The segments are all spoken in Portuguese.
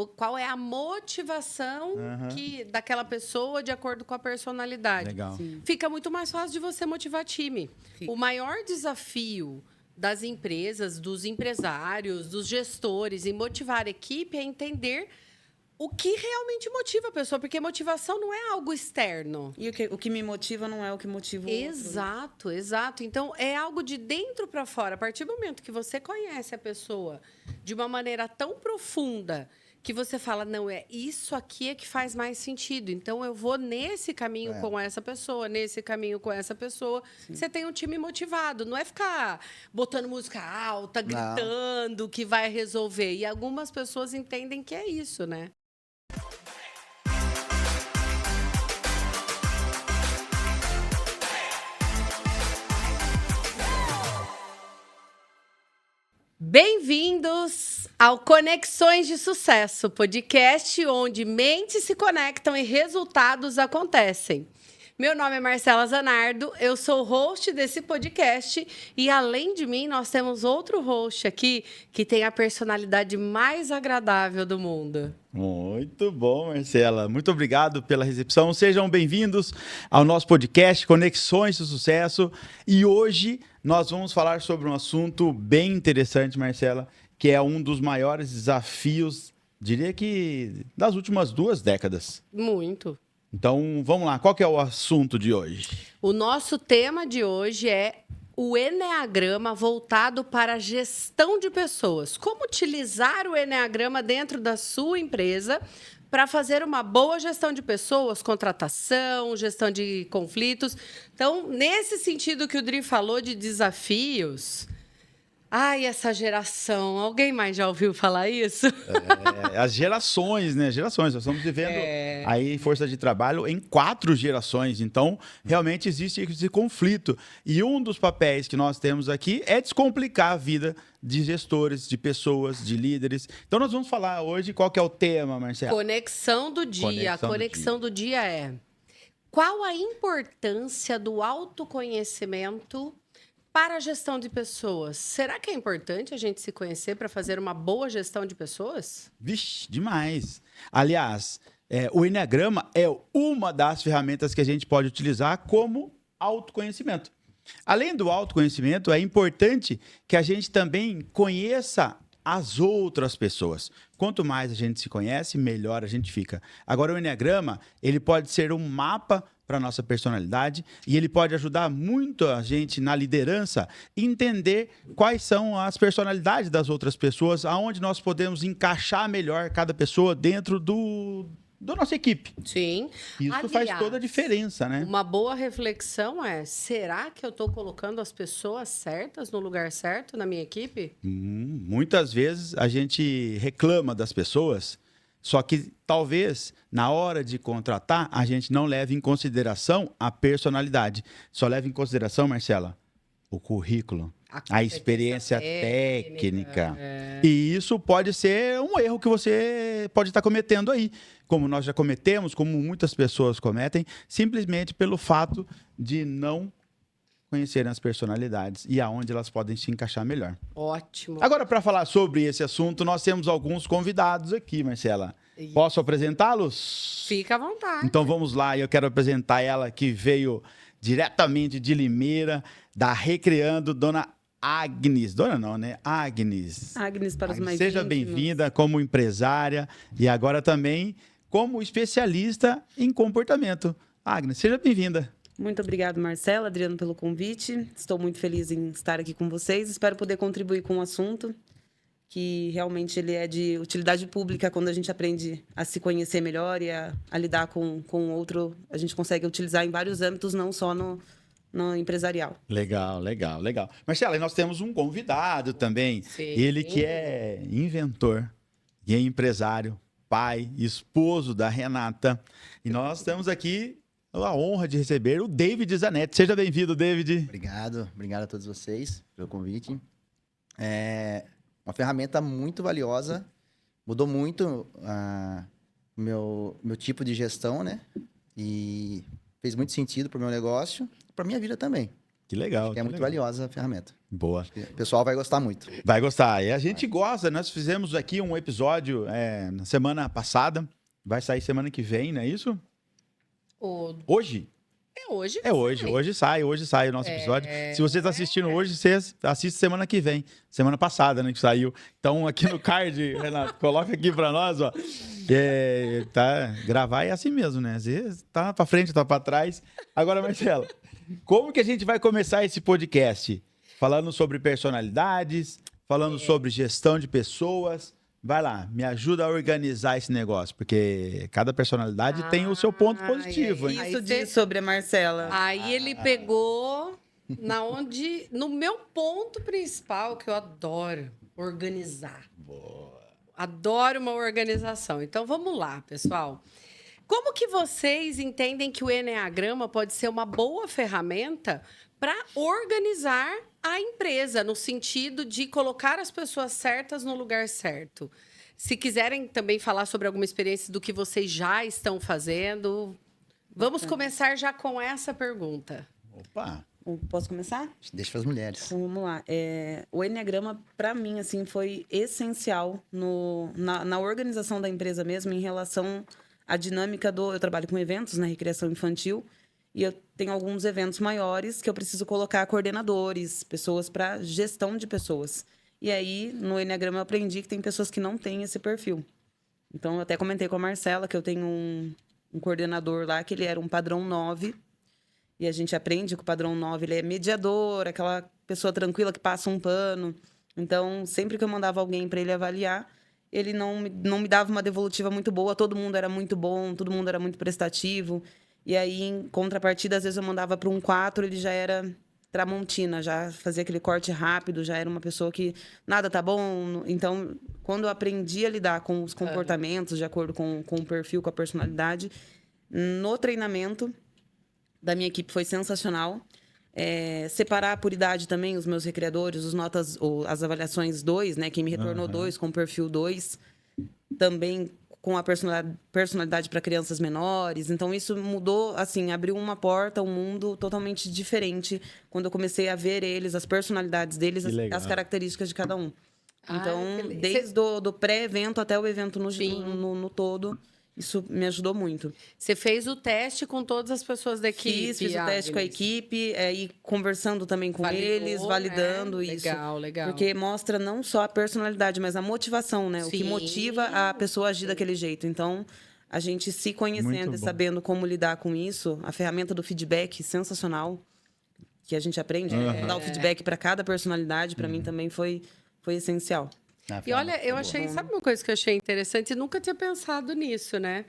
qual é a motivação daquela pessoa de acordo com a personalidade. Legal. Sim. Fica muito mais fácil de você motivar time. Fica. O maior desafio das empresas, dos empresários, dos gestores em motivar a equipe é entender o que realmente motiva a pessoa, porque motivação não é algo externo. E o que me motiva não é o que motiva o outro. Exato, exato. Então, é algo de dentro para fora. A partir do momento que você conhece a pessoa de uma maneira tão profunda que você fala, não, é isso aqui é que faz mais sentido. Então, eu vou nesse caminho com essa pessoa, nesse caminho com essa pessoa. Sim. Você tem um time motivado. Não é ficar botando música alta, gritando, que vai resolver. E algumas pessoas entendem que é isso, né? Bem-vindos ao Conexões de Sucesso, podcast onde mentes se conectam e resultados acontecem. Meu nome é Marcela Zanardo, eu sou host desse podcast e, além de mim, nós temos outro host aqui que tem a personalidade mais agradável do mundo. Muito bom, Marcela. Muito obrigado pela recepção. Sejam bem-vindos ao nosso podcast Conexões de Sucesso. E hoje nós vamos falar sobre um assunto bem interessante, Marcela, que é um dos maiores desafios, diria que das últimas 2 décadas. Muito. Então, vamos lá. Qual que é o assunto de hoje? O nosso tema de hoje é o Eneagrama voltado para a gestão de pessoas. Como utilizar o Eneagrama dentro da sua empresa para fazer uma boa gestão de pessoas, contratação, gestão de conflitos. Então, nesse sentido que o Dri falou de desafios... Ai, essa geração. Alguém mais já ouviu falar isso? As gerações, né? Gerações. Nós estamos vivendo aí força de trabalho em 4 gerações. Então, realmente existe esse conflito. E um dos papéis que nós temos aqui é descomplicar a vida de gestores, de pessoas, de líderes. Então, nós vamos falar hoje qual que é o tema, Marcelo. Conexão do dia. A conexão do dia é: qual a importância do autoconhecimento para a gestão de pessoas? Será que é importante a gente se conhecer para fazer uma boa gestão de pessoas? Vixe, demais. Aliás, o Eneagrama é uma das ferramentas que a gente pode utilizar como autoconhecimento. Além do autoconhecimento, é importante que a gente também conheça as outras pessoas. Quanto mais a gente se conhece, melhor a gente fica. Agora, o Eneagrama, ele pode ser um mapa para a nossa personalidade e ele pode ajudar muito a gente na liderança entender quais são as personalidades das outras pessoas, aonde nós podemos encaixar melhor cada pessoa dentro da nossa equipe. Sim. Isso faz toda a diferença, né? Uma boa reflexão é: será que eu estou colocando as pessoas certas no lugar certo na minha equipe? Muitas vezes a gente reclama das pessoas, só que talvez na hora de contratar a gente não leve em consideração a personalidade. Só leva em consideração, Marcela, o currículo, a experiência técnica. E isso pode ser um erro que você pode estar cometendo aí, como nós já cometemos, como muitas pessoas cometem, simplesmente pelo fato de não conhecerem as personalidades e aonde elas podem se encaixar melhor. Ótimo. Agora, para falar sobre esse assunto, nós temos alguns convidados aqui, Marcela. Posso apresentá-los? Fica à vontade. Então vamos lá, eu quero apresentar ela que veio diretamente de Limeira, da Recreando, dona Agnes. Dona não, né? Agnes. Agnes para os mais Seja íntimos. bem-vinda como empresária e agora também como especialista em comportamento. Agnes, seja bem-vinda. Muito obrigada, Marcela, Adriano, pelo convite. Estou muito feliz em estar aqui com vocês. Espero poder contribuir com o assunto, que realmente ele é de utilidade pública. Quando a gente aprende a se conhecer melhor e a lidar com o outro, a gente consegue utilizar em vários âmbitos, não só no empresarial. Legal, legal, legal. Marcela, e nós temos um convidado também. Sim. Ele que é inventor e é empresário, pai, esposo da Renata. E nós temos aqui a honra de receber o David Zanetti. Seja bem-vindo, David. Obrigado a todos vocês pelo convite. É uma ferramenta muito valiosa, mudou muito o meu tipo de gestão, né? E fez muito sentido para o meu negócio, para minha vida também. Que legal. Acho que é muito legal. valiosa a ferramenta. Boa. O pessoal vai gostar muito. Vai gostar. E a gente gosta. Nós fizemos aqui um episódio na semana passada. Vai sair semana que vem, não é isso? Hoje? É hoje. É hoje. Hoje sai o nosso episódio. Se você está assistindo hoje, você assiste semana que vem. Semana passada, né, que saiu. Então, aqui no card, Renato, coloca aqui para nós, ó. Gravar é assim mesmo, né? Às vezes tá para frente, tá para trás. Agora, Marcela, como que a gente vai começar esse podcast? Falando sobre personalidades, falando sobre gestão de pessoas. Vai lá, me ajuda a organizar esse negócio, porque cada personalidade tem o seu ponto positivo, hein? Isso diz sobre a Marcela. Aí ele pegou no meu ponto principal, que eu adoro organizar. Adoro uma organização. Então vamos lá, pessoal. Como que vocês entendem que o Eneagrama pode ser uma boa ferramenta para organizar a empresa, no sentido de colocar as pessoas certas no lugar certo? Se quiserem também falar sobre alguma experiência do que vocês já estão fazendo, vamos começar já com essa pergunta. Opa! Posso começar? Deixa para as mulheres. Então, vamos lá. O Eneagrama, para mim, assim, foi essencial na organização da empresa mesmo, em relação à dinâmica eu trabalho com eventos na recreação infantil, e eu tenho alguns eventos maiores que eu preciso colocar coordenadores, pessoas para gestão de pessoas. E aí, no Eneagrama, eu aprendi que tem pessoas que não têm esse perfil. Então, eu até comentei com a Marcela que eu tenho um coordenador lá, que ele era um padrão 9. E a gente aprende que o padrão 9 ele é mediador, aquela pessoa tranquila que passa um pano. Então, sempre que eu mandava alguém para ele avaliar, ele não me dava uma devolutiva muito boa. Todo mundo era muito bom, todo mundo era muito prestativo. E aí, em contrapartida, às vezes eu mandava para um 4, ele já era tramontina, já fazia aquele corte rápido, já era uma pessoa que nada tá bom. Então, quando eu aprendi a lidar com os comportamentos, de acordo com o perfil, com a personalidade, no treinamento da minha equipe foi sensacional. Separar por idade também os meus recreadores, as avaliações 2, né? Quem me retornou 2, com perfil 2. Também com a personalidade para crianças menores. Então, isso mudou, assim, abriu uma porta, um mundo totalmente diferente quando eu comecei a ver eles, as personalidades deles, as características de cada um. Então, desde o pré-evento até o evento no todo, isso me ajudou muito. Você fez o teste com todas as pessoas da equipe? Fiz o teste com a equipe, e conversando também com eles, validando isso. Legal. Porque mostra não só a personalidade, mas a motivação, né? Sim. O que motiva a pessoa a agir daquele jeito. Então, a gente se conhecendo e sabendo como lidar com isso, a ferramenta do feedback sensacional, que a gente aprende, dar o feedback para cada personalidade, para mim também foi essencial. E olha, eu achei, sabe uma coisa que eu achei interessante? Nunca tinha pensado nisso, né?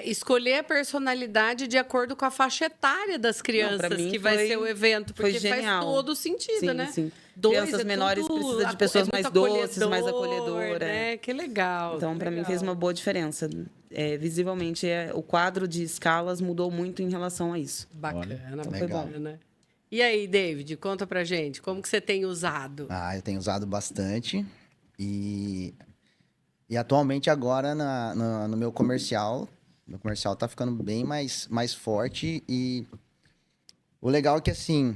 Escolher a personalidade de acordo com a faixa etária das crianças que vai ser o evento, porque faz todo sentido, né? Sim. Crianças menores precisam de pessoas mais doces, mais acolhedoras. Né? Que legal. Então, para mim, fez uma boa diferença. Visivelmente, o quadro de escalas mudou muito em relação a isso. Bacana, então, foi bom, né? E aí, David, conta pra gente, como que você tem usado? Eu tenho usado bastante. E atualmente agora no meu comercial tá ficando bem mais forte. E o legal é que, assim,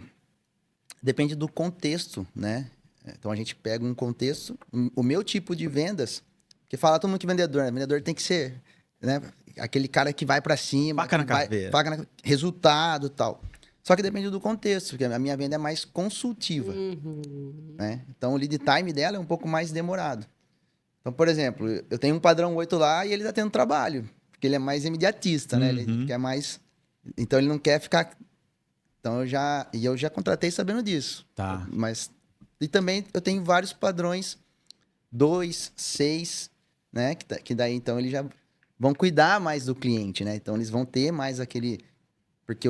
depende do contexto, né? Então, a gente pega um contexto, o meu tipo de vendas, porque fala todo mundo que vendedor, né? Vendedor tem que ser, né? Aquele cara que vai para cima, faca na caveira, resultado e tal. Só que depende do contexto, porque a minha venda é mais consultiva. Né? Então, o lead time dela é um pouco mais demorado. Então, por exemplo, eu tenho um padrão 8 lá e ele está tendo trabalho, porque ele é mais imediatista, né? Ele quer mais... Então, ele não quer ficar... Então, eu já contratei sabendo disso. Tá. E também eu tenho vários padrões 2, 6, né? Que daí, então, eles já vão cuidar mais do cliente, né? Então, eles vão ter mais aquele... Porque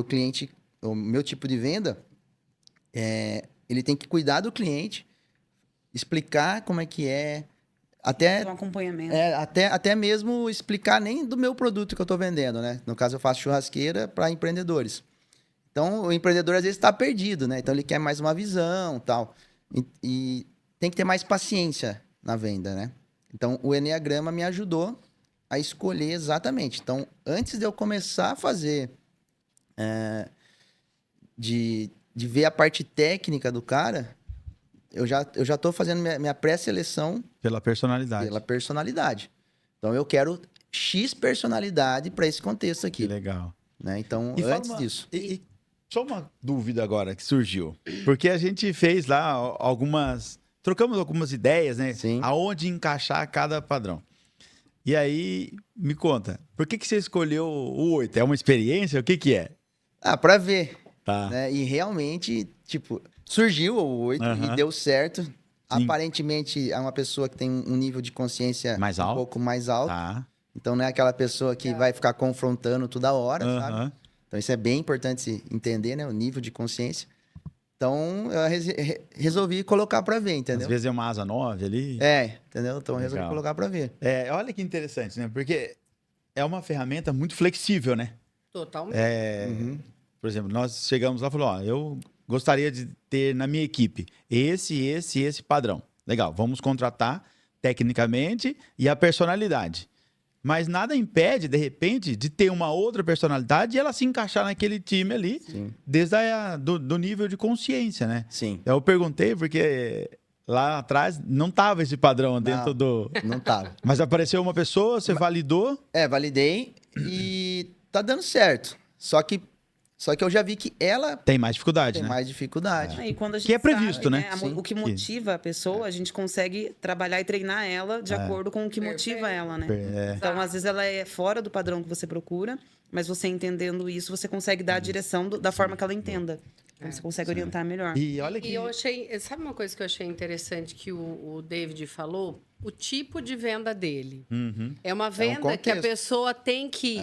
o meu tipo de venda, ele tem que cuidar do cliente, explicar como é que é, até um acompanhamento. Até mesmo explicar nem do meu produto que eu estou vendendo, né? No caso, eu faço churrasqueira para empreendedores. Então, o empreendedor às vezes está perdido, né? Então, ele quer mais uma visão, tal. E tem que ter mais paciência na venda, né? Então, o Eneagrama me ajudou a escolher exatamente. Então, antes de eu começar a fazer de ver a parte técnica do cara, eu já tô fazendo minha pré-seleção Pela personalidade. pela personalidade. Então, eu quero X personalidade para esse contexto Que aqui, legal. né? Então, E fala antes disso. E só uma dúvida agora que surgiu. Porque a gente fez lá trocamos algumas ideias, né? Sim. Aonde encaixar cada padrão. E aí, me conta, por que você escolheu o 8? É uma experiência? O que é? Para ver, Tá. né? E realmente, tipo, surgiu o 8 Aham. e deu certo. Aparentemente, é uma pessoa que tem um nível de consciência Mais um alto. pouco mais alto. Tá. Então, não é aquela pessoa que vai ficar confrontando toda hora, sabe? Aham. Então, isso é bem importante se entender, né? O nível de consciência. Então, eu resolvi colocar para ver, Às entendeu? vezes é uma asa 9 ali. Entendeu? Então, eu resolvi Legal. colocar para ver. Olha que interessante, né? Porque é uma ferramenta muito flexível, né? Totalmente. Por exemplo, nós chegamos lá e falamos, eu gostaria de ter na minha equipe esse padrão. Legal, vamos contratar tecnicamente e a personalidade. Mas nada impede, de repente, de ter uma outra personalidade e ela se encaixar naquele time ali, Sim. desde do nível de consciência, né? Sim. Eu perguntei porque lá atrás não tava esse padrão dentro do... Não tava. Mas apareceu uma pessoa, você validou. Validei e tá dando certo. Só que eu já vi que ela Tem mais dificuldade, tem né? mais dificuldade. E quando a gente Que é previsto, sabe, né? Sim. O que motiva a pessoa, a gente consegue trabalhar e treinar ela de acordo com o que motiva ela, né? É. Então, às vezes, ela é fora do padrão que você procura, mas você entendendo isso, você consegue dar a direção da forma que ela entenda. Então, você consegue orientar melhor. E olha E que... eu achei. Sabe uma coisa que eu achei interessante que o David falou? O tipo de venda dele. Uhum. É uma venda que a contexto. pessoa tem que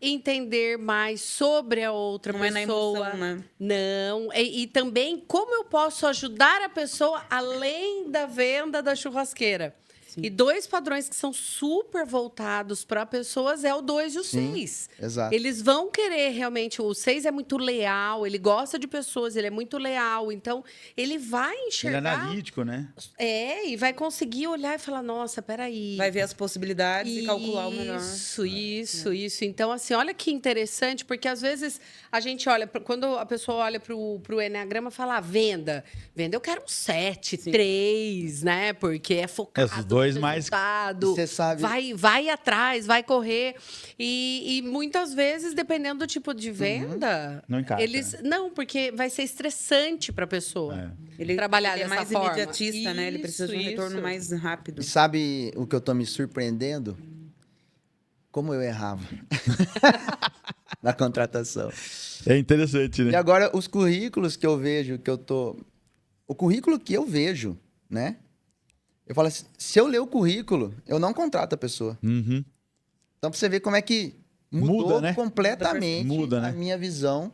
entender mais sobre a outra Não é na pessoa. emoção, né? Não. E também como eu posso ajudar a pessoa além da venda da churrasqueira. E 2 padrões que são super voltados para pessoas é o 2 e o 6. Exato. Eles vão querer realmente. O 6 é muito leal, ele gosta de pessoas, ele é muito leal. Então, ele vai Ele é enxergar. analítico, né? E vai conseguir olhar e falar: nossa, peraí. Vai ver as possibilidades e calcular o melhor. Isso. Então, assim, olha que interessante, porque às vezes a gente olha, quando a pessoa olha pro Eneagrama, fala, venda. Venda, eu quero um 7, 3, né? Porque é focado Esses dois no mais- resultado. Você sabe- Vai atrás, vai correr. E muitas vezes, dependendo do tipo de venda, Não encaixa, eles. né? Não, porque vai ser estressante para a pessoa. Ele Trabalhar ele é dessa mais forma. imediatista, né? Ele precisa de um retorno Isso. mais rápido. E sabe o que eu tô me surpreendendo? Como eu errava na contratação. É interessante, E né? agora, os currículos que eu vejo, o currículo que eu vejo, né? Eu falo assim, se eu ler o currículo, eu não contrato a pessoa. Uhum. Então, pra você ver como é que mudou Muda, né? completamente Muda, né? a minha visão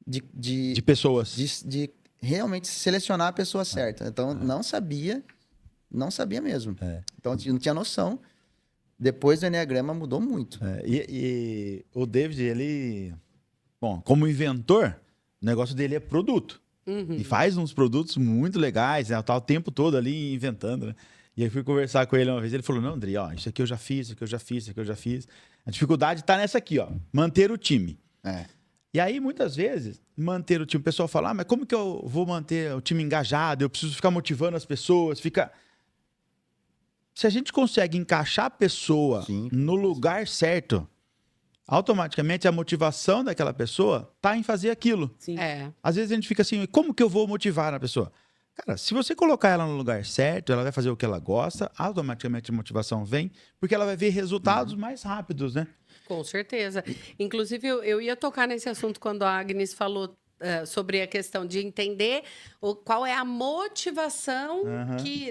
De pessoas. de realmente selecionar a pessoa certa. Então, não sabia mesmo. Então, eu não tinha noção. Depois do Eneagrama mudou muito. E o David, ele... Bom, como inventor, o negócio dele é produto. E faz uns produtos muito legais, né? Tá o tempo todo ali inventando, né? E aí fui conversar com ele uma vez, ele falou, não, André, ó, isso aqui eu já fiz, isso aqui eu já fiz, isso aqui eu já fiz. A dificuldade tá nessa aqui, ó, manter o time. E aí, muitas vezes, manter o time, o pessoal fala, mas como que eu vou manter o time engajado? Eu preciso ficar motivando as pessoas, Se a gente consegue encaixar a pessoa Sim. no lugar certo, automaticamente a motivação daquela pessoa tá em fazer aquilo. Sim. Às vezes a gente fica assim, como que eu vou motivar a pessoa? Cara, se você colocar ela no lugar certo, ela vai fazer o que ela gosta, automaticamente a motivação vem, porque ela vai ver resultados mais rápidos, né? Com certeza. Inclusive, eu ia tocar nesse assunto quando a Agnes falou sobre a questão de entender qual é a motivação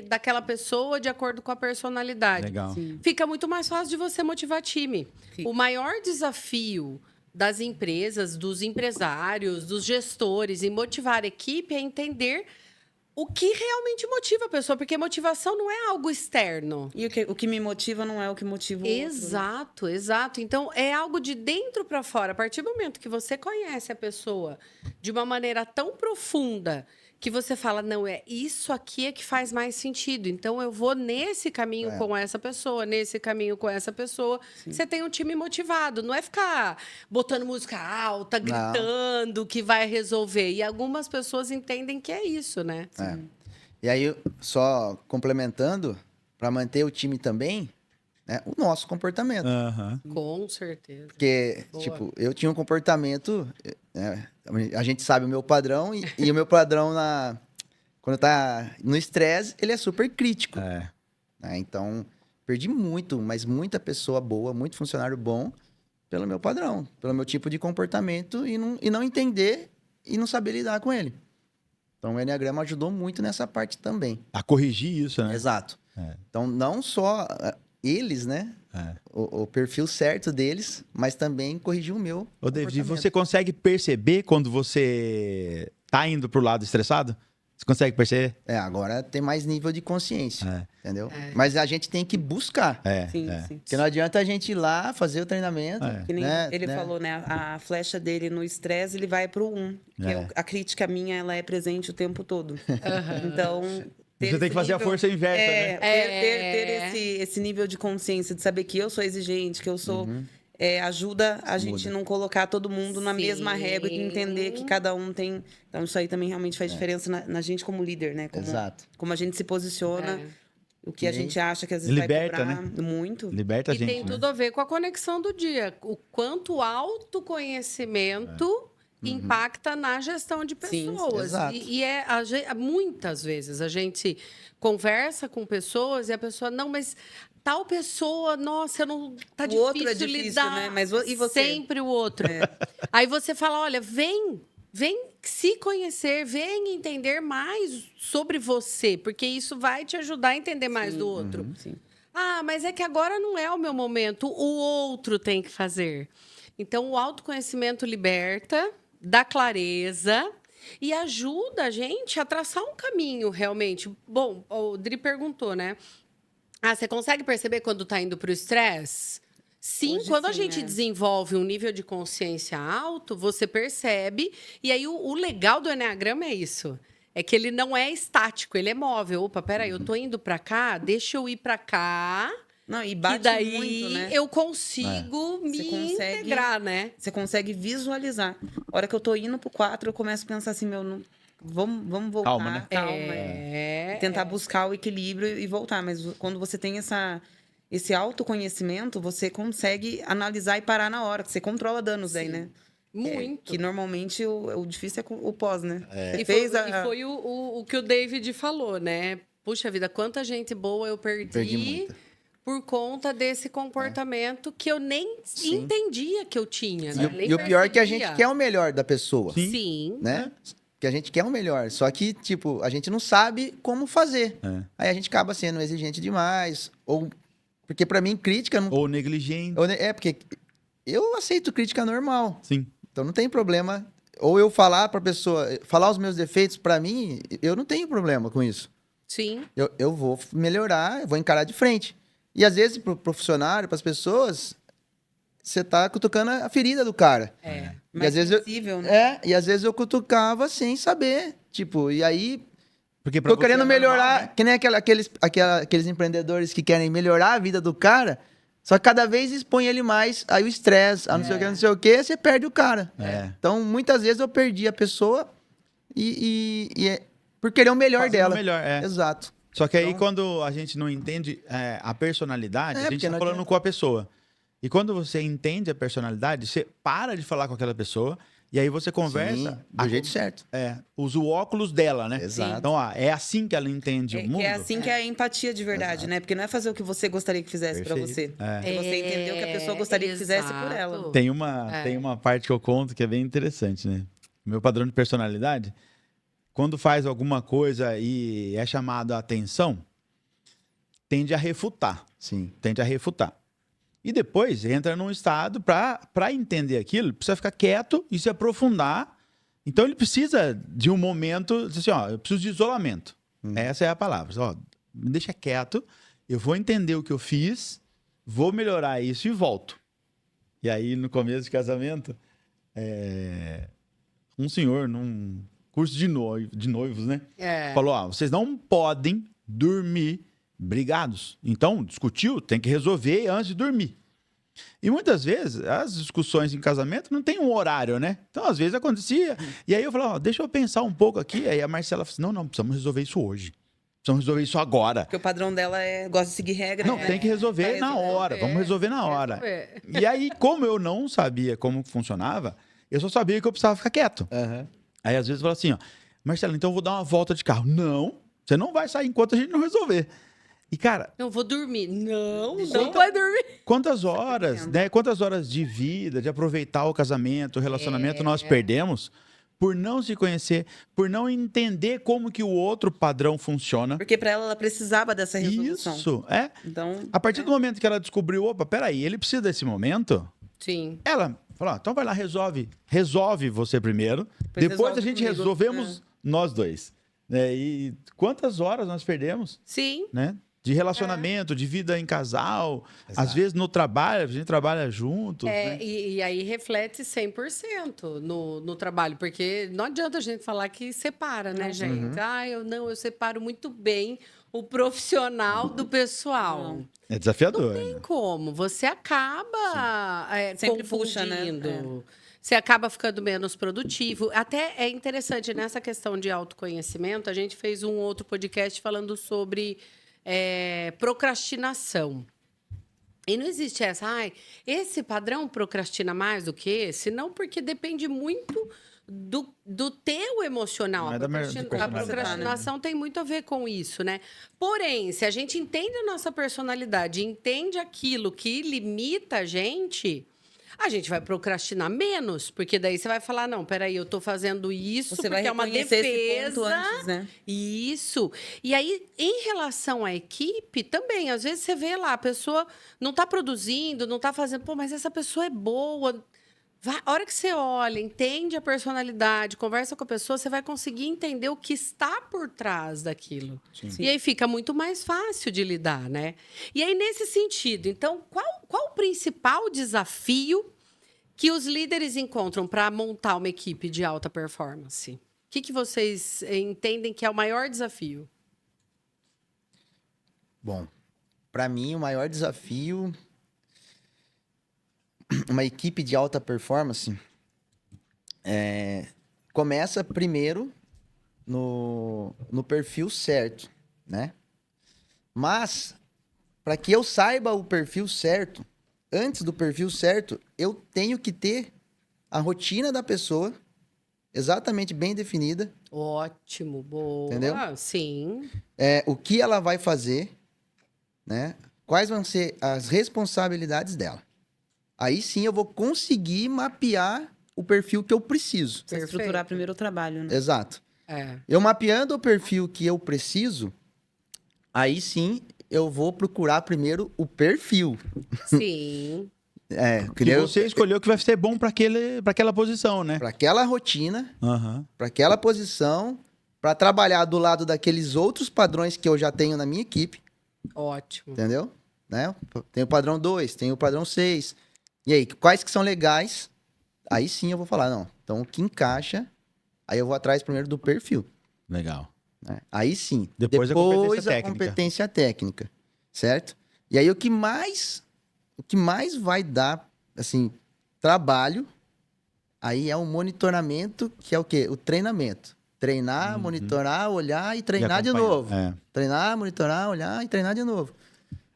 daquela pessoa de acordo com a personalidade. Legal. Sim. Fica muito mais fácil de você motivar time. Fica. O maior desafio das empresas, dos empresários, dos gestores em motivar a equipe é entender o que realmente motiva a pessoa, porque motivação não é algo externo. E o que me motiva não é o que motiva o outro. Exato. Então, é algo de dentro para fora. A partir do momento que você conhece a pessoa de uma maneira tão profunda que você fala, não, é isso aqui é que faz mais sentido. Então, eu vou nesse caminho com essa pessoa, nesse caminho com essa pessoa. Você tem um time motivado. Não é ficar botando música alta, gritando, que vai resolver. E algumas pessoas entendem que é isso, né? É. E aí, só complementando, para manter o time também, né, o nosso comportamento. Aham. Com certeza. Porque, Boa. tipo, eu tinha um comportamento. A gente sabe o meu padrão e o meu padrão quando tá no estresse, ele é super crítico. É. Né? Então, perdi muito, mas muita pessoa boa, muito funcionário bom, pelo meu padrão, pelo meu tipo de comportamento e não entender e não saber lidar com ele. Então, o Enneagrama ajudou muito nessa parte também. A corrigir isso, né? Exato. É. Então, não só eles, né? É. O perfil certo deles, mas também corrigir o meu. Ô, David, comportamento. você consegue perceber quando você tá indo pro lado estressado? Você consegue perceber? Agora tem mais nível de consciência, entendeu? É. Mas a gente tem que buscar. Sim. Porque não adianta a gente ir lá fazer o treinamento. Que nem né? ele falou, né? A flecha dele no estresse, ele vai pro 1. Que a crítica minha, ela é presente o tempo todo. Então... Você tem que fazer a força inversa, né? Ter esse nível de consciência, de saber que eu sou exigente, que eu sou... ajuda a gente não colocar todo mundo na mesma régua e entender que cada um tem... Então, isso aí também realmente faz diferença na gente como líder, né? Exato. Como a gente se posiciona, o que a gente acha que às vezes Liberta, vai cobrar muito. Liberta a E gente. tem tudo a ver com a conexão do dia. O quanto o autoconhecimento impacta na gestão de Sim, pessoas. exato. Muitas vezes a gente conversa com pessoas e a pessoa, não, mas tal pessoa, nossa, eu não tá O difícil, outro é difícil, lidar. né? Mas e você? Sempre o outro. Aí você fala, olha, vem se conhecer, vem entender mais sobre você, porque isso vai te ajudar a entender mais do outro. Sim. Ah, mas é que agora não é o meu momento, o outro tem que fazer. Então, o autoconhecimento liberta, dá clareza e ajuda a gente a traçar um caminho, realmente. Bom, o Dri perguntou, né? Ah, você consegue perceber quando está indo para o estresse? Sim, Hoje quando a sim, gente desenvolve um nível de consciência alto, você percebe. E aí, o legal do Enneagrama é isso. É que ele não é estático, ele é móvel. Opa, peraí, eu tô indo para cá, deixa eu ir para cá. Não, e E bate daí muito, né? eu consigo me Você consegue- integrar, né? Você consegue visualizar. A hora que eu tô indo pro 4, eu começo a pensar assim, vamos voltar. Calma, né? Calma. É. Tentar buscar o equilíbrio e voltar. Mas quando você tem esse autoconhecimento, você consegue analisar e parar na hora, que você controla danos daí, né? Muito. Que normalmente o difícil é o pós, né? Você E foi o que o David falou, né? Puxa vida, quanta gente boa eu Perdi muita. por conta desse comportamento que eu nem entendia que eu tinha. E Né? o- Nem e o pior é que a gente percebia. quer o melhor da pessoa. Sim. Né? Que a gente quer o melhor. Só que, tipo, a gente não sabe como fazer. Aí a gente acaba sendo exigente demais. Porque pra mim, crítica não. Ou negligente. Porque eu aceito crítica normal. Sim. Então não tem problema. Ou eu falar pra pessoa, falar os meus defeitos pra mim, eu não tenho problema com isso. Sim. Eu vou melhorar, eu vou encarar de frente. E às vezes, pro funcionário, pras pessoas, você tá cutucando a ferida do cara. É. E mais às vezes sensível, né? e às vezes eu cutucava sem saber. Tipo, e aí Porque pra tô você querendo é normal, melhorar, né? que nem aqueles empreendedores que querem melhorar a vida do cara, só que cada vez expõe ele mais, aí o estresse, a não sei o que, não sei o que, você perde o cara. Então, muitas vezes eu perdi a pessoa por querer o melhor Fazendo dela. o melhor, Exato. Só que aí, Então- quando a gente não entende a personalidade, a gente porque tá não falando adianta. com a pessoa. E quando você entende a personalidade, você para de falar com aquela pessoa e aí você conversa. Sim, do jeito certo. Usa o óculos dela, né? Exato. Então, é assim que ela entende o mundo. Que é assim que é a empatia de verdade, né? Porque não é fazer o que você gostaria que fizesse pra você. Perfeito. É. É você entender o que a pessoa gostaria que fizesse por ela. Exato. Tem uma parte que eu conto que é bem interessante, né? Meu padrão de personalidade, quando faz alguma coisa e é chamado a atenção, tende a refutar. Sim. Tende a refutar. E depois entra num estado para entender aquilo, precisa ficar quieto e se aprofundar. Então ele precisa de um momento, assim, ó, eu preciso de isolamento. Essa é a palavra. Ó, me deixa quieto, eu vou entender o que eu fiz, vou melhorar isso e volto. E aí, no começo de casamento, um senhor, num curso de noivos, né? É. Falou, vocês não podem dormir brigados. Então, discutiu, tem que resolver antes de dormir. E muitas vezes, as discussões em casamento não tem um horário, né? Então, às vezes acontecia. E aí eu falava, deixa eu pensar um pouco aqui. Aí a Marcela falou assim, não, precisamos resolver isso hoje. Precisamos resolver isso agora. Porque o padrão dela gosta de seguir regra. Não, né? tem que resolver Vai na hora. Vamos resolver na hora. Resolver. E aí, como eu não sabia como funcionava, eu só sabia que eu precisava ficar quieto. Aí, às vezes, eu falava assim, Marcelo, então eu vou dar uma volta de carro. Não, você não vai sair enquanto a gente não resolver. E, cara... Não vou dormir. Não vai dormir. Quantas horas, né? Quantas horas de vida, de aproveitar o casamento, o relacionamento nós perdemos por não se conhecer, por não entender como que o outro padrão funciona. Porque para ela precisava dessa resolução. Isso, é. Então, A partir do momento que ela descobriu, opa, peraí, ele precisa desse momento, Sim. ela falou, então vai lá, resolve você primeiro, depois resolve a gente comigo. resolvemos nós dois. E quantas horas nós perdemos, Sim. né? De relacionamento, de vida em casal, às vezes no trabalho, a gente trabalha juntos, né? E aí reflete 100% no trabalho, porque não adianta a gente falar que separa, né, gente? Eu separo muito bem o profissional do pessoal. É desafiador. Tem né? como, você acaba Sempre puxa, né? confundindo. Você acaba ficando menos produtivo. Até é interessante, nessa questão de autoconhecimento, a gente fez um outro podcast falando sobre procrastinação. E não existe essa, esse padrão procrastina mais do que esse? Não, porque depende muito do teu emocional. Não A é da procrastinação personalidade, tem muito a ver com isso, né? Porém, se a gente entende a nossa personalidade, entende aquilo que limita a gente vai procrastinar menos, porque daí você vai falar, não, peraí, eu tô fazendo isso Você porque vai é uma reconhecer esse defesa. ponto antes, né? Isso. E aí, em relação à equipe, também, às vezes você vê lá, a pessoa não tá produzindo, não tá fazendo, mas essa pessoa é boa. A hora que você olha, entende a personalidade, conversa com a pessoa, você vai conseguir entender o que está por trás daquilo. Sim. E aí fica muito mais fácil de lidar, né? E aí, nesse sentido, então, qual o principal desafio que os líderes encontram para montar uma equipe de alta performance? O que vocês entendem que é o maior desafio? Bom, para mim, o maior desafio... Uma equipe de alta performance começa primeiro no perfil certo, né? Mas, para que eu saiba o perfil certo, antes do perfil certo, eu tenho que ter a rotina da pessoa exatamente bem definida. Ótimo, boa. Entendeu? Sim. O que ela vai fazer, né? Quais vão ser as responsabilidades dela. Aí sim eu vou conseguir mapear o perfil que eu preciso. Você estruturar primeiro o trabalho, né? Exato. Eu mapeando o perfil que eu preciso, aí sim eu vou procurar primeiro o perfil. Sim. Que você escolheu que vai ser bom para aquela posição, né? Para aquela rotina, Uhum. para aquela posição, para trabalhar do lado daqueles outros padrões que eu já tenho na minha equipe. Ótimo. Entendeu? Né? Tem o padrão 2, tem o padrão 6. E aí, quais que são legais? Aí sim eu vou falar, não. Então, o que encaixa, aí eu vou atrás primeiro do perfil. Legal. Né? Aí sim. Depois a competência técnica. Certo? E aí, o que mais vai dar, assim, trabalho, aí é o monitoramento, que é o quê? O treinamento. Treinar, monitorar, olhar e treinar de novo. Treinar, monitorar, olhar e treinar de novo.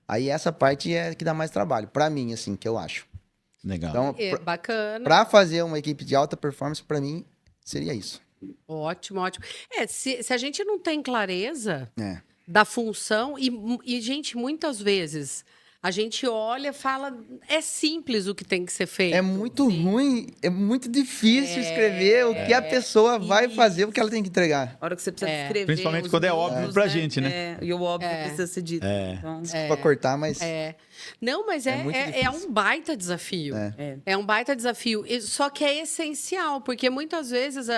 Aí essa parte é que dá mais trabalho, pra mim, assim, que eu acho. Legal. Então, bacana. Pra fazer uma equipe de alta performance, pra mim, seria isso. Ótimo. Se a gente não tem clareza É. da função, e, gente, muitas vezes a gente olha e fala, é simples o que tem que ser feito. É muito ruim, é muito difícil escrever o que a pessoa vai fazer, o que ela tem que entregar. A hora que você precisa descrever. Principalmente os quando é óbvio números, pra gente, né? E o óbvio precisa ser dito. Então, Desculpa cortar, mas... Não, mas muito é difícil. um baita desafio. É um baita desafio. Só que é essencial, porque muitas vezes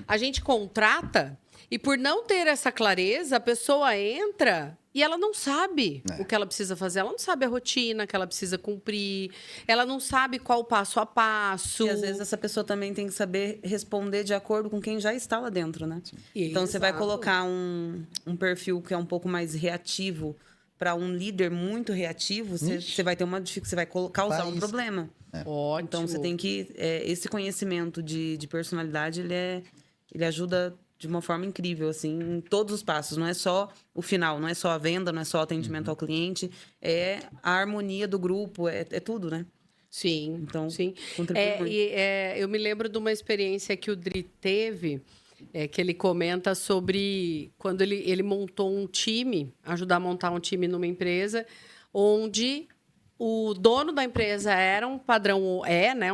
a gente contrata E por não ter essa clareza, a pessoa entra e ela não sabe o que ela precisa fazer. Ela não sabe a rotina que ela precisa cumprir. Ela não sabe qual o passo a passo. E às vezes essa pessoa também tem que saber responder de acordo com quem já está lá dentro, né? Então você vai Exato. colocar um perfil que é um pouco mais reativo para um líder muito reativo, você vai ter uma dificuldade, você vai causar um problema. Ótimo. Então você tem que esse conhecimento de personalidade, ele ajuda de uma forma incrível, assim, em todos os passos. Não é só o final, não é só a venda, não é só o atendimento ao cliente, é a harmonia do grupo, é tudo, né? Sim, Então, sim. contribui muito. Eu me lembro de uma experiência que o Dri teve, que ele comenta sobre quando ele montou um time, ajudar a montar um time numa empresa, onde o dono da empresa era um padrão,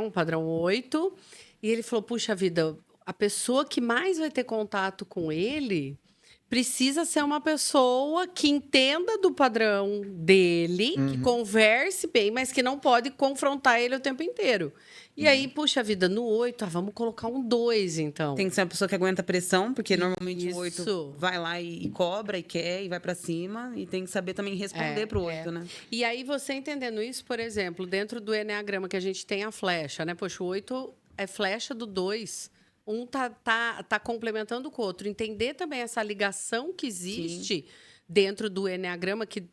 um padrão 8, e ele falou, puxa vida, a pessoa que mais vai ter contato com ele precisa ser uma pessoa que entenda do padrão dele, que converse bem, mas que não pode confrontar ele o tempo inteiro. E aí, puxa vida, no 8, vamos colocar um 2, então. Tem que ser uma pessoa que aguenta pressão, porque normalmente o 8 Isso. vai lá e cobra, e quer, e vai pra cima. E tem que saber também responder pro 8, né? E aí, você entendendo isso, por exemplo, dentro do Eneagrama que a gente tem a flecha, né? Poxa, o 8 é flecha do 2. Um tá complementando com o outro. Entender também essa ligação que existe dentro do Eneagrama, que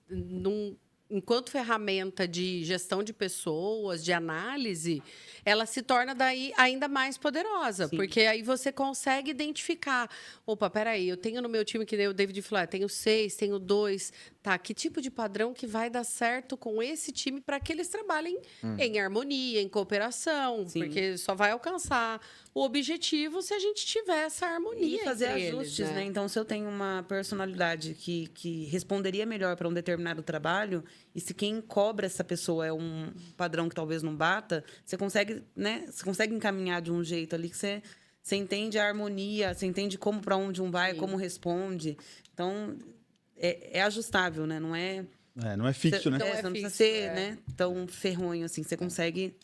enquanto ferramenta de gestão de pessoas, de análise, ela se torna daí ainda mais poderosa. Sim. Porque aí você consegue identificar. Opa, peraí, eu tenho no meu time, que nem o David falou, tenho 6, tenho 2. Tá, que tipo de padrão que vai dar certo com esse time para que eles trabalhem em harmonia, em cooperação? Sim. Porque só vai alcançar o objetivo se a gente tiver essa harmonia. E fazer entre ajustes, eles, né? Então, se eu tenho uma personalidade que responderia melhor para um determinado trabalho, e se quem cobra essa pessoa é um padrão que talvez não bata, você consegue, né? Você consegue encaminhar de um jeito ali que você entende a harmonia, você entende como para onde um vai, como responde. Então, é ajustável, né? Não é... Não é fixo, né? Não é Você não precisa fixo, ser, né, tão ferronho assim. Você consegue...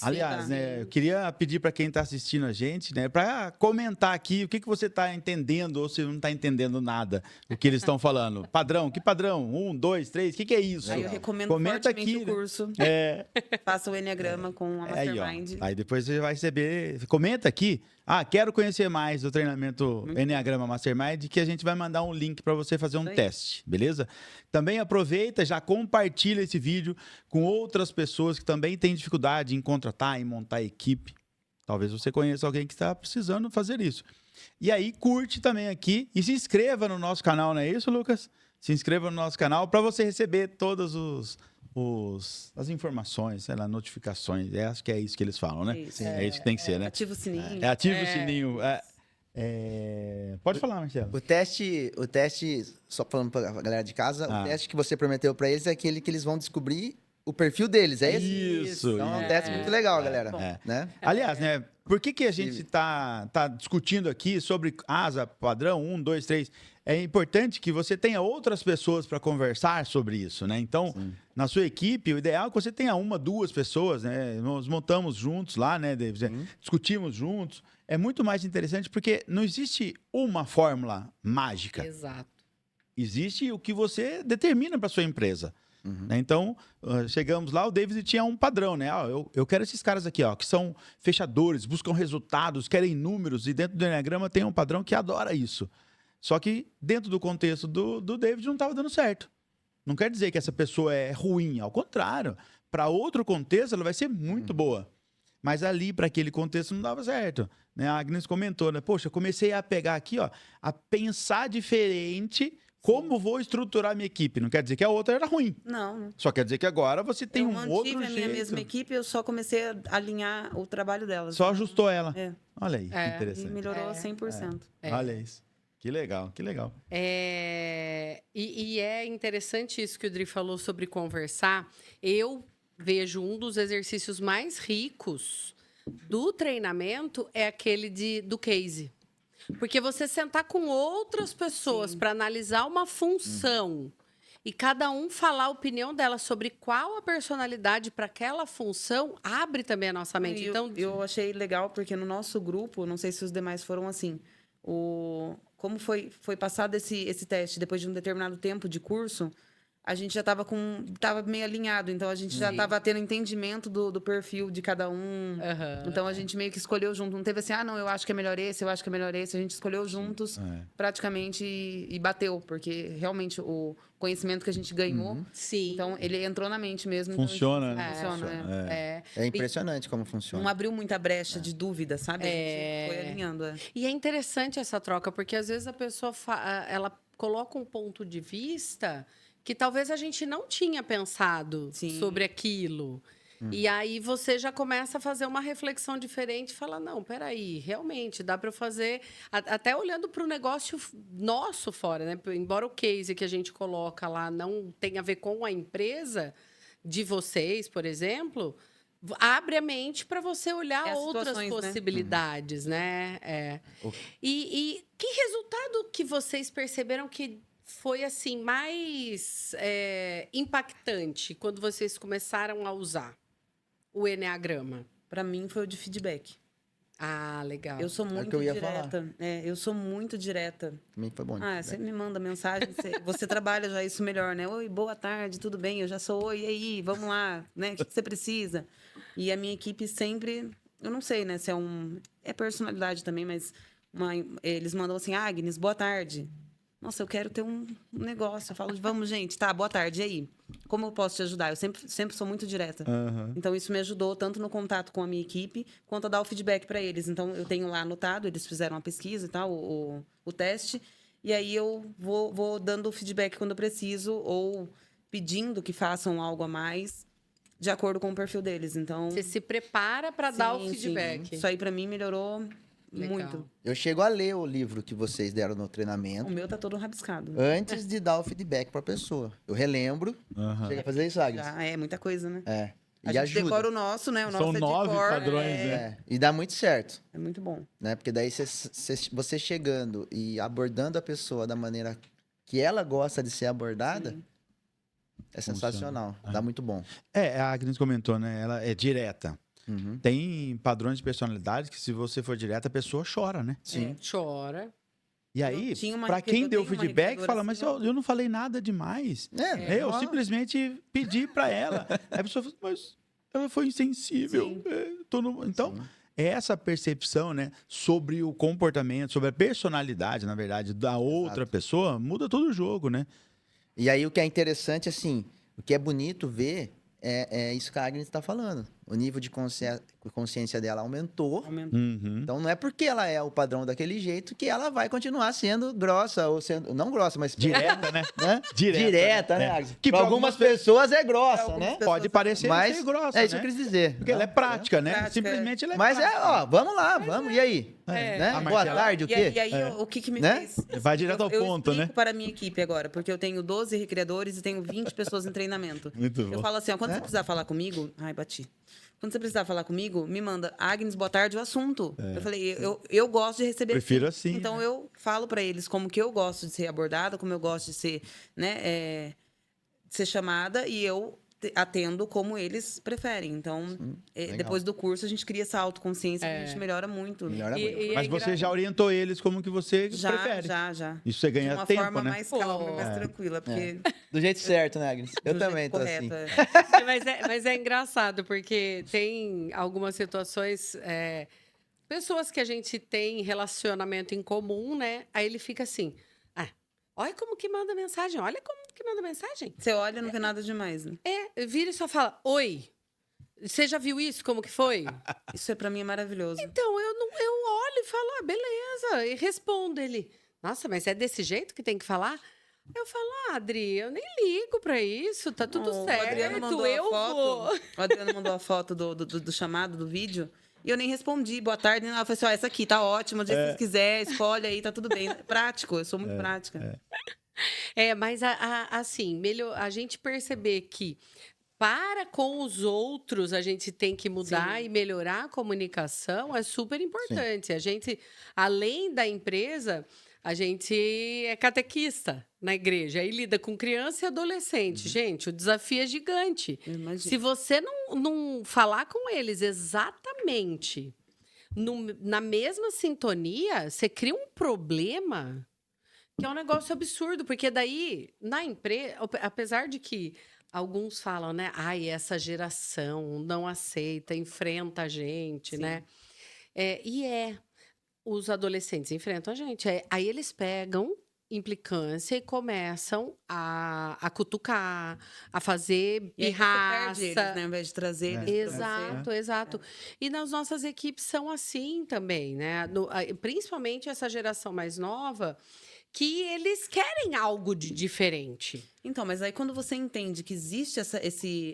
Aliás, né, eu queria pedir para quem está assistindo a gente, né, para comentar aqui o que você está entendendo ou se não está entendendo nada do que eles estão falando. Padrão, que padrão? 1, 2, 3, o que é isso? Aí eu recomendo Comenta fortemente aqui, o curso. Faça o Enneagrama com a Aí, ó. Mastermind. Aí depois você vai receber. Comenta aqui. Quero conhecer mais do treinamento Enneagrama Mastermind, que a gente vai mandar um link para você fazer um teste, beleza? Também aproveita, já compartilha esse vídeo com outras pessoas que também têm dificuldade em contratar, em montar equipe. Talvez você conheça alguém que está precisando fazer isso. E aí, curte também aqui e se inscreva no nosso canal, não é isso, Lucas? Se inscreva no nosso canal para você receber todas as informações, sei lá, notificações. Acho que é isso que eles falam, né? Isso. É isso que tem que ser, né? Ativa o sininho. Ativa o sininho. Pode falar, Marcelo. O teste, só falando pra galera de casa, o teste que você prometeu pra eles é aquele que eles vão descobrir o perfil deles, é esse? Isso. Então é um teste muito legal, galera. Né? Aliás, né? Por que a gente tá discutindo aqui sobre asa padrão 1, 2, 3? É importante que você tenha outras pessoas para conversar sobre isso, né? Então, na sua equipe, o ideal é que você tenha 1, 2 pessoas, né? Nós montamos juntos lá, né, David? Discutimos juntos. É muito mais interessante porque não existe uma fórmula mágica. Exato. Existe o que você determina para sua empresa. Né? Então, chegamos lá, o David tinha um padrão, né? Eu quero esses caras aqui, ó, que são fechadores, buscam resultados, querem números, e dentro do Enneagrama tem um padrão que adora isso. Só que dentro do contexto do David não estava dando certo. Não quer dizer que essa pessoa é ruim, ao contrário. Para outro contexto, ela vai ser muito boa. Mas ali, para aquele contexto, não dava certo. Né? A Agnes comentou, né? Poxa, eu comecei a pegar aqui, ó, a pensar diferente como vou estruturar minha equipe. Não quer dizer que a outra era ruim. Não. Só quer dizer que agora você tem Eu um outro jeito. mantive a minha mesma equipe, eu só comecei a alinhar o trabalho delas. Só ajustou ela. É. Olha aí, que E interessante. melhorou 100%. Olha isso. Que legal, que legal. E é interessante isso que o Dri falou sobre conversar. Eu vejo um dos exercícios mais ricos do treinamento é aquele do case. Porque você sentar com outras pessoas para analisar uma função e cada um falar a opinião dela sobre qual a personalidade para aquela função, abre também a nossa mente. Então, Eu achei legal porque no nosso grupo, não sei se os demais foram assim, como foi passado esse teste depois de um determinado tempo de curso, a gente já tava meio alinhado, então a gente já estava tendo entendimento do perfil de cada um. Então a gente meio que escolheu junto. Não teve assim, não, eu acho que é melhor esse, eu acho que é melhor esse. A gente escolheu juntos praticamente e bateu, porque realmente o conhecimento que a gente ganhou, Sim. então ele entrou na mente mesmo. Funciona, então, né? Funciona. É impressionante como funciona. Não abriu muita brecha de dúvida, sabe? A gente foi alinhando. E é interessante essa troca, porque às vezes a pessoa ela coloca um ponto de vista que talvez a gente não tinha pensado sobre aquilo. E aí você já começa a fazer uma reflexão diferente e fala, não, peraí, realmente, dá para eu fazer... Até olhando para o negócio nosso fora, né? Embora o case que a gente coloca lá não tenha a ver com a empresa de vocês, por exemplo... Abre a mente para você olhar outras possibilidades, né? E que resultado que vocês perceberam que foi assim mais impactante quando vocês começaram a usar o Enneagrama? Para mim foi o de feedback. Ah, legal. Eu sou muito direta. Eu sou muito direta. Também foi bom. Você me manda mensagem, você trabalha já isso melhor, né? Oi, boa tarde, tudo bem? Eu já sou, oi, e aí, vamos lá, né? O que você precisa? E a minha equipe sempre, eu não sei, né? Se é personalidade também, mas eles mandam assim, Agnes, boa tarde. Nossa, eu quero ter um negócio. Eu falo, vamos, gente, tá, boa tarde, e aí? Como eu posso te ajudar? Eu sempre sou muito direta. Então, isso me ajudou tanto no contato com a minha equipe, quanto a dar o feedback para eles. Então, eu tenho lá anotado, eles fizeram uma pesquisa e tal, o teste, e aí eu vou dando o feedback quando eu preciso, ou pedindo que façam algo a mais, de acordo com o perfil deles. Então, você se prepara para dar o feedback. Isso aí, para mim, melhorou... Legal. Muito. Eu chego a ler o livro que vocês deram no treinamento. O meu tá todo rabiscado. Antes de dar o feedback para a pessoa. Eu relembro. Chega a fazer isso, Agnes? Já é muita coisa, né? E a gente ajuda. decora o nosso, né? O São nosso 9 de cor. padrões, E dá muito certo. É muito bom. Né? Porque daí você chegando e abordando a pessoa da maneira que ela gosta de ser abordada, é sensacional. Dá muito bom. A Agnes comentou, né? Ela é direta. Tem padrões de personalidade que, se você for direto, a pessoa chora, né? Sim. Chora. E aí, para quem deu feedback, fala, mas eu não falei nada demais. Eu simplesmente pedi para ela. Aí a pessoa fala, mas ela foi insensível. Então, essa percepção, né, sobre o comportamento, sobre a personalidade, na verdade, da outra pessoa, muda todo o jogo, né? E aí, o que é interessante, assim, o que é bonito ver é isso que a Agnes está falando. O nível de consciência dela aumentou. Então, não é porque ela é o padrão daquele jeito que ela vai continuar sendo grossa, ou sendo... Não grossa, mas... Direta, né? Direta, né, Agnes? Que para algumas pessoas é grossa, né? Pode parecer mas ser grossa, é isso né? que eu quis dizer. Porque ela é prática, né? prática, Simplesmente ela é Mas prática. vamos lá, vamos. E aí? Né? A Boa Marcela- tarde, o quê? E aí, o que me Né? fez... Vai direto ao eu ponto, né? explico para a minha equipe agora, porque eu tenho 12 recreadores e tenho 20 pessoas em treinamento. Muito bom. Eu falo assim, quando você precisar falar comigo... Ai, bati. Quando você precisar falar comigo, me manda, Agnes, boa tarde, o assunto. Eu falei, eu gosto de receber... Prefiro assim. Então, eu falo para eles como que eu gosto de ser abordada, como eu gosto de ser, né, ser chamada, e eu atendo como eles preferem. Então, depois do curso, a gente cria essa autoconsciência, que a gente melhora muito. Melhora muito. Mas você já orientou eles como que você prefere. Já. Isso você ganha De uma tempo, forma né? mais calma, mais tranquila, porque... Do jeito certo, né, Agnes? Eu do também jeito tô correto, assim. Mas é engraçado, porque tem algumas situações... pessoas que a gente tem relacionamento em comum, né? Aí ele fica assim... olha como que manda mensagem, olha como que manda mensagem. Você olha, não vê nada demais, né? Vira e só fala, oi, você já viu isso, como que foi? Isso para mim é maravilhoso. Então, eu olho e falo, beleza, e respondo ele. Nossa, mas é desse jeito que tem que falar? Eu falo, Adri, eu nem ligo pra isso, tá tudo certo, O Adriano mandou eu a foto, vou. O Adriano mandou a foto do chamado, do vídeo, e eu nem respondi, boa tarde. Não, eu falei assim, essa aqui tá ótima, do jeito que você quiser, escolhe aí, tá tudo bem. Prático, eu sou muito prática. Mas assim, a gente perceber que para com os outros a gente tem que mudar e melhorar a comunicação é super importante. A gente, além da empresa, a gente é catequista na igreja e lida com criança e adolescente. Gente, o desafio é gigante. Se você não falar com eles exatamente na mesma sintonia, você cria um problema Que é um negócio absurdo, porque daí, na empresa, apesar de que alguns falam, né? Ai, essa geração não aceita, enfrenta a gente, Sim. né? Os adolescentes enfrentam a gente. Aí eles pegam implicância e começam a cutucar, a fazer E aí você perde eles, pirraça. né? Ao invés de trazer eles pra Exato, exato. E nas nossas equipes são assim também, né? Principalmente essa geração mais nova, que eles querem algo de diferente. Então, mas aí quando você entende que existe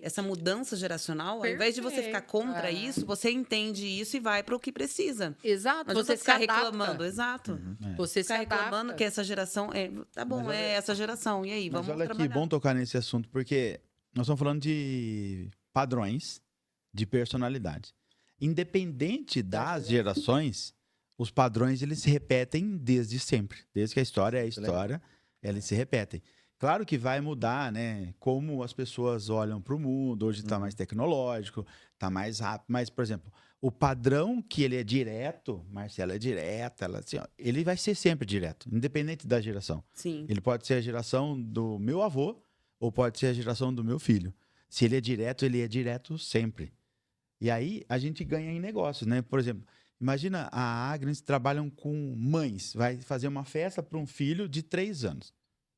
essa mudança geracional, ao invés de você ficar Perfeito, contra isso, você entende isso e vai para o que precisa. Exato, Não você adianta se ficar adapta. reclamando, exato. Você se Ficar reclamando adapta. que essa geração tá bom, Mas olha- é essa geração. E aí, Mas vamos olha aqui, trabalhar. bom tocar nesse assunto, porque nós estamos falando de padrões de personalidade. Independente das gerações, os padrões eles se repetem desde sempre. Desde que a história é a história, eles se repetem. Claro que vai mudar, né? Como as pessoas olham para o mundo. Hoje está mais tecnológico, está mais rápido. Mas, por exemplo, o padrão que ele é direto, Marcela é direta, ela, assim, ó, ele vai ser sempre direto, independente da geração. Sim. Ele pode ser a geração do meu avô ou pode ser a geração do meu filho. Se ele é direto sempre. E aí a gente ganha em negócios, né? Por exemplo, imagina a Agnes trabalham com mães, vai fazer uma festa para um filho de 3 anos.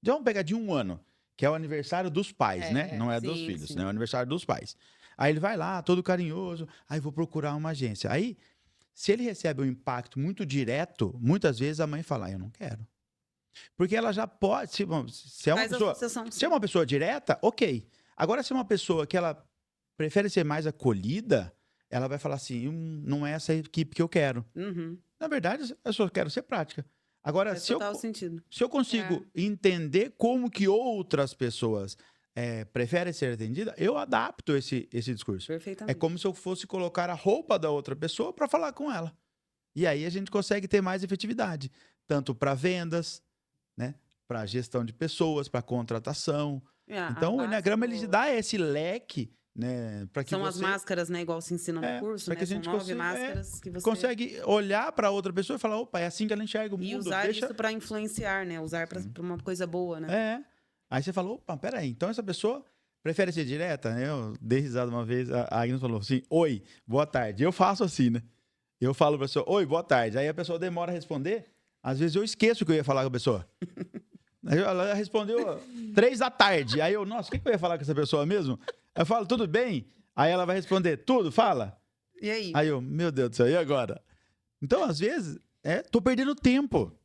Já vamos pegar de 1 ano, que é o aniversário dos pais, né? Não é dos sim, filhos, sim. né? É o aniversário dos pais. Aí ele vai lá, todo carinhoso, aí vou procurar uma agência. Aí, se ele recebe um impacto muito direto, muitas vezes a mãe fala, eu não quero. Porque ela já pode, se é uma Faz a pessoa, associação, se é uma pessoa direta, ok. Agora, se é uma pessoa que ela prefere ser mais acolhida, ela vai falar assim, não é essa equipe que eu quero. Uhum. Na verdade, eu só quero ser prática. Agora, Faz se eu, total sentido. se eu consigo entender como que outras pessoas preferem ser atendidas, eu adapto esse discurso. É Perfeitamente. como se eu fosse colocar a roupa da outra pessoa para falar com ela. E aí a gente consegue ter mais efetividade, tanto para vendas, né, para gestão de pessoas, para contratação. Então, o Enneagrama ele dá esse leque, né, para que São você as máscaras, né? Igual se ensina no curso, para né? que a São gente 9 máscaras que você... consegue olhar para outra pessoa e falar, opa, é assim que ela enxerga o mundo. E usar deixa... isso para influenciar, né? Usar para uma coisa boa, né? Aí você falou, opa, peraí, então essa pessoa prefere ser direta, né? Eu dei risada uma vez, a Agnes falou assim, oi, boa tarde. Eu faço assim, né? Eu falo para a pessoa, oi, boa tarde. Aí a pessoa demora a responder, às vezes eu esqueço o que eu ia falar com a pessoa. Aí ela respondeu 3 da tarde. Aí eu, nossa, o que eu ia falar com essa pessoa mesmo? Eu falo, tudo bem? Aí ela vai responder, tudo, fala. E aí? Aí eu, meu Deus do céu, e agora? Então, às vezes, tô perdendo tempo.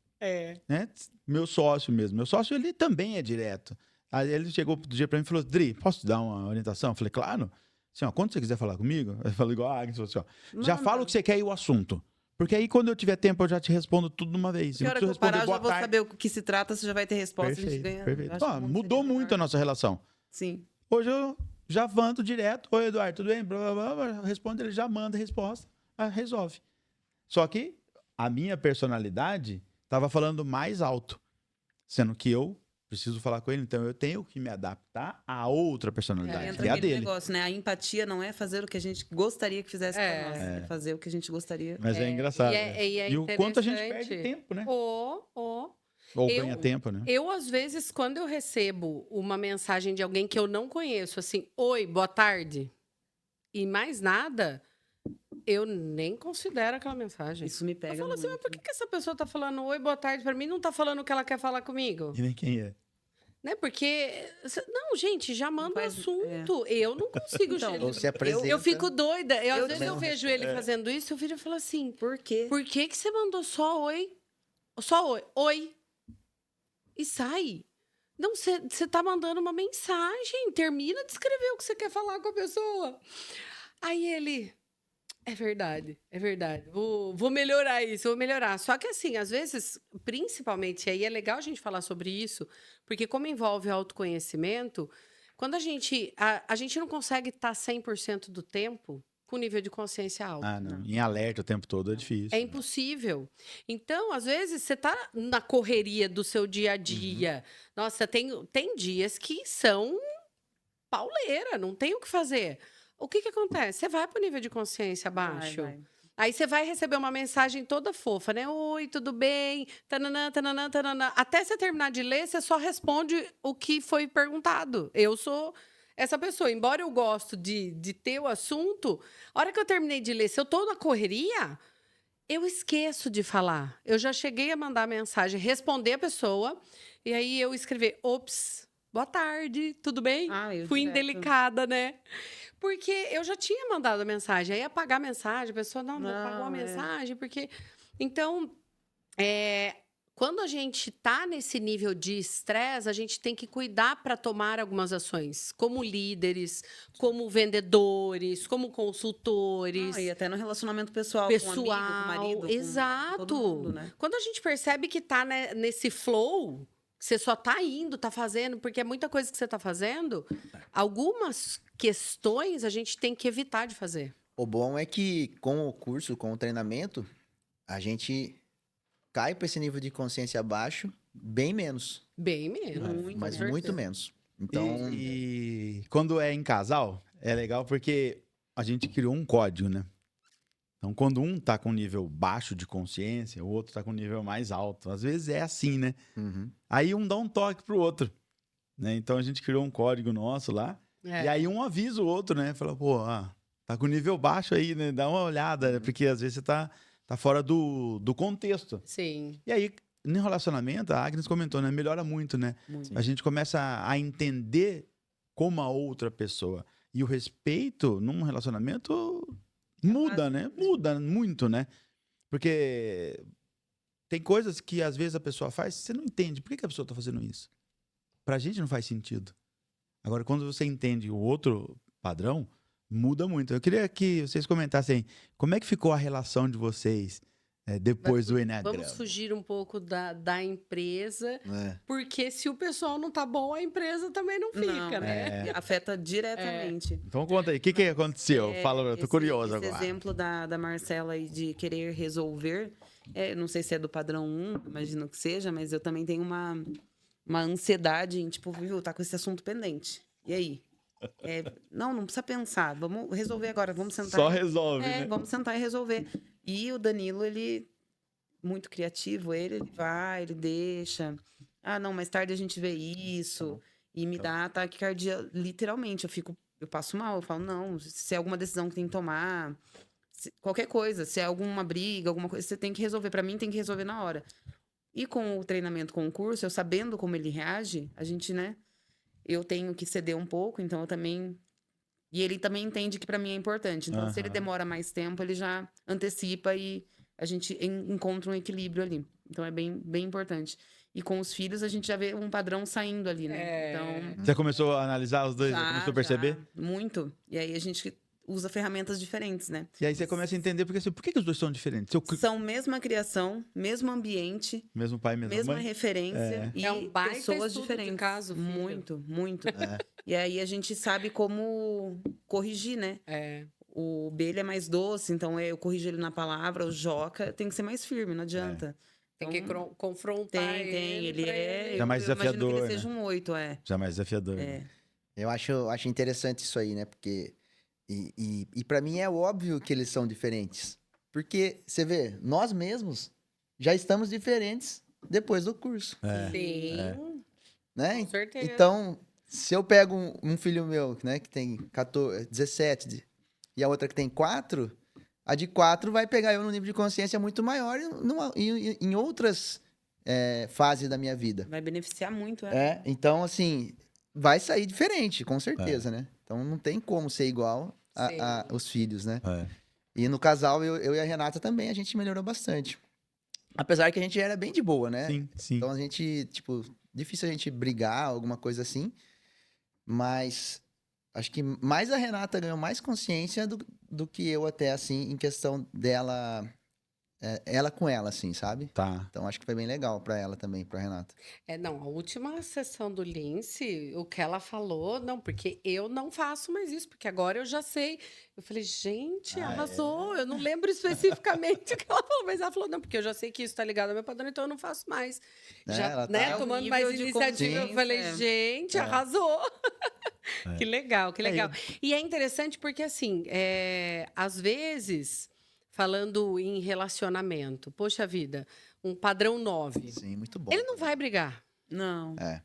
Né? Meu sócio mesmo. Meu sócio, ele também é direto. Aí ele chegou outro dia pra mim e falou, Dri, posso te dar uma orientação? Eu falei, claro. Assim, ó, quando você quiser falar comigo, eu falo igual a Agnes, falou assim, ó, já fala o que você quer e o assunto. Porque aí, quando eu tiver tempo, eu já te respondo tudo de uma vez. Que hora que eu parar, eu já vou saber o que se trata, você já vai ter resposta, a gente ganha. Perfeito. Eu acho que Mudou seria muito a nossa relação. Sim. Hoje eu já mando direto. Oi, Eduardo, tudo bem? Blá, blá, blá. Responde, ele já manda a resposta. Resolve. Só que a minha personalidade estava falando mais alto. Sendo que eu preciso falar com ele, então eu tenho que me adaptar a outra personalidade, Entra que é a aquele dele. negócio, né? A empatia não é fazer o que a gente gostaria que fizesse pra nós. É fazer o que a gente gostaria. Mas é engraçado. E o quanto a gente interessante. perde tempo, né? Ou ganha tempo, né? Eu, às vezes, quando eu recebo uma mensagem de alguém que eu não conheço, assim, oi, boa tarde, e mais nada, eu nem considero aquela mensagem. Isso me pega Eu falo muito. assim, mas por que essa pessoa tá falando oi, boa tarde pra mim, não tá falando o que ela quer falar comigo? E nem quem é. Né? Porque... Não, gente, já manda o faz- assunto. Eu não consigo... Então, gente, Ou se apresenta. eu fico doida. Às vezes também eu não vejo ele fazendo isso, eu viro e falo assim... Por quê? Por que você mandou só oi? Só oi. Oi. E sai. Não, você tá mandando uma mensagem. Termina de escrever o que você quer falar com a pessoa. Aí ele... É verdade, é verdade. Vou melhorar isso, vou melhorar. Só que assim, às vezes, principalmente, aí é legal a gente falar sobre isso, porque como envolve autoconhecimento, quando a gente não consegue estar 100% do tempo com nível de consciência alto. Não. Em alerta o tempo todo é difícil. É impossível. Então, às vezes, você tá na correria do seu dia a dia. Nossa, tem dias que são pauleira, não tem o que fazer. O que acontece? Você vai para o nível de consciência baixo. Vai. Aí você vai receber uma mensagem toda fofa, né? Oi, tudo bem? Tananã, tananã, tananã. Até você terminar de ler, você só responde o que foi perguntado. Eu sou essa pessoa. Embora eu gosto de ter o assunto, a hora que eu terminei de ler, se eu tô na correria, eu esqueço de falar. Eu já cheguei a mandar mensagem, responder a pessoa, e aí eu escrever, ops, boa tarde, tudo bem? Eu Fui direto. indelicada, né? Porque eu já tinha mandado a mensagem, aí apagar a mensagem, a pessoa, não apagou a mensagem, porque... Então, quando a gente está nesse nível de estresse, a gente tem que cuidar para tomar algumas ações, como líderes, como vendedores, como consultores. E até no relacionamento pessoal, com amigo, com marido, exato. com todo mundo, né? Quando a gente percebe que está nesse flow, que você só está indo, está fazendo, porque é muita coisa que você está fazendo, algumas questões a gente tem que evitar de fazer. O bom é que com o curso, com o treinamento, a gente cai para esse nível de consciência baixo bem menos. Bem menos. Mas muito menos. Então, E quando é em casal, é legal porque a gente criou um código, né? Então, quando um tá com nível baixo de consciência, o outro tá com nível mais alto. Às vezes é assim, né? Aí um dá um toque pro outro, né? Então, a gente criou um código nosso lá. E aí um avisa o outro, né? Fala, pô, tá com nível baixo aí, né? Dá uma olhada, porque às vezes você tá fora do contexto. Sim. E aí, no relacionamento, a Agnes comentou, né? Melhora muito, né? Muito. A gente começa a entender como a outra pessoa. E o respeito num relacionamento muda, né? Muda muito, né? Porque tem coisas que às vezes a pessoa faz, você não entende. Por que a pessoa tá fazendo isso? Pra gente não faz sentido. Agora, quando você entende o outro padrão, muda muito. Eu queria que vocês comentassem como é que ficou a relação de vocês depois do Enneagrama. Vamos fugir um pouco da empresa, porque se o pessoal não tá bom, a empresa também não fica, né? Afeta diretamente. Então conta aí, o que aconteceu? Fala, eu tô curioso esse agora. exemplo da Marcela aí de querer resolver, não sei se é do padrão 1, imagino que seja, mas eu também tenho uma ansiedade em, tipo, viu, tá com esse assunto pendente. E aí? Não precisa pensar, vamos resolver agora, vamos sentar. Só resolve, né? Vamos sentar e resolver. E o Danilo, ele, muito criativo, ele vai, ele deixa. Não, mais tarde a gente vê isso. E me dá taquicardia, literalmente. Eu passo mal, eu falo, não, se é alguma decisão que tem que tomar, qualquer coisa, se é alguma briga, alguma coisa, você tem que resolver. Para mim, tem que resolver na hora. E com o treinamento, com o curso, eu sabendo como ele reage, a gente, né? Eu tenho que ceder um pouco, então eu também... E ele também entende que para mim é importante. Então, se ele demora mais tempo, ele já antecipa e a gente encontra um equilíbrio ali. Então, é bem, bem importante. E com os filhos, a gente já vê um padrão saindo ali, né? Então, Você começou a analisar os dois? Começou a perceber? Muito. E aí, a gente usa ferramentas diferentes, né? E aí você começa a entender, porque assim, por que os dois são diferentes? São mesma criação, mesmo ambiente, Mesmo pai, mesma mãe? referência e um baita pessoas estudo diferentes. de caso, filho. Muito, muito. E aí a gente sabe como corrigir, né? O B ele é mais doce, então eu corrijo ele na palavra. O Joca tem que ser mais firme, não adianta. Tem que confrontar Ele é... Já mais eu imagino desafiador, que ele seja um 8, Já mais desafiador. Né? eu acho interessante isso aí, né? Porque... E para mim é óbvio que eles são diferentes. Porque, você vê, nós mesmos já estamos diferentes depois do curso. Sim, Né? com certeza. Então, se eu pego um filho meu, né, que tem 17 e a outra que tem 4, a de 4 vai pegar eu num nível de consciência muito maior em outras fases da minha vida. Vai beneficiar muito, Então, assim, vai sair diferente, com certeza, né? Então, não tem como ser igual os filhos, né? E no casal, eu e a Renata também, a gente melhorou bastante. Apesar que a gente era bem de boa, né? Sim. Então, a gente, tipo, difícil a gente brigar, alguma coisa assim. Mas acho que mais a Renata ganhou mais consciência do que eu até, assim, em questão dela... ela com ela, assim, sabe? Tá. Então, acho que foi bem legal pra ela também, pra Renata. Não, a última sessão do Lince, o que ela falou, não, porque eu não faço mais isso, porque agora eu já sei. Eu falei, gente, arrasou. Eu não lembro especificamente o que ela falou, mas ela falou, não, porque eu já sei que isso tá ligado ao meu padrão, então eu não faço mais. Já, ela tá- né, É um tomando nível mais de iniciativa, eu falei, consciência. gente, arrasou. Que legal, que legal. E é interessante porque, assim, às vezes... falando em relacionamento. Poxa vida, um padrão 9. Sim, muito bom. Ele não vai brigar. Não. É.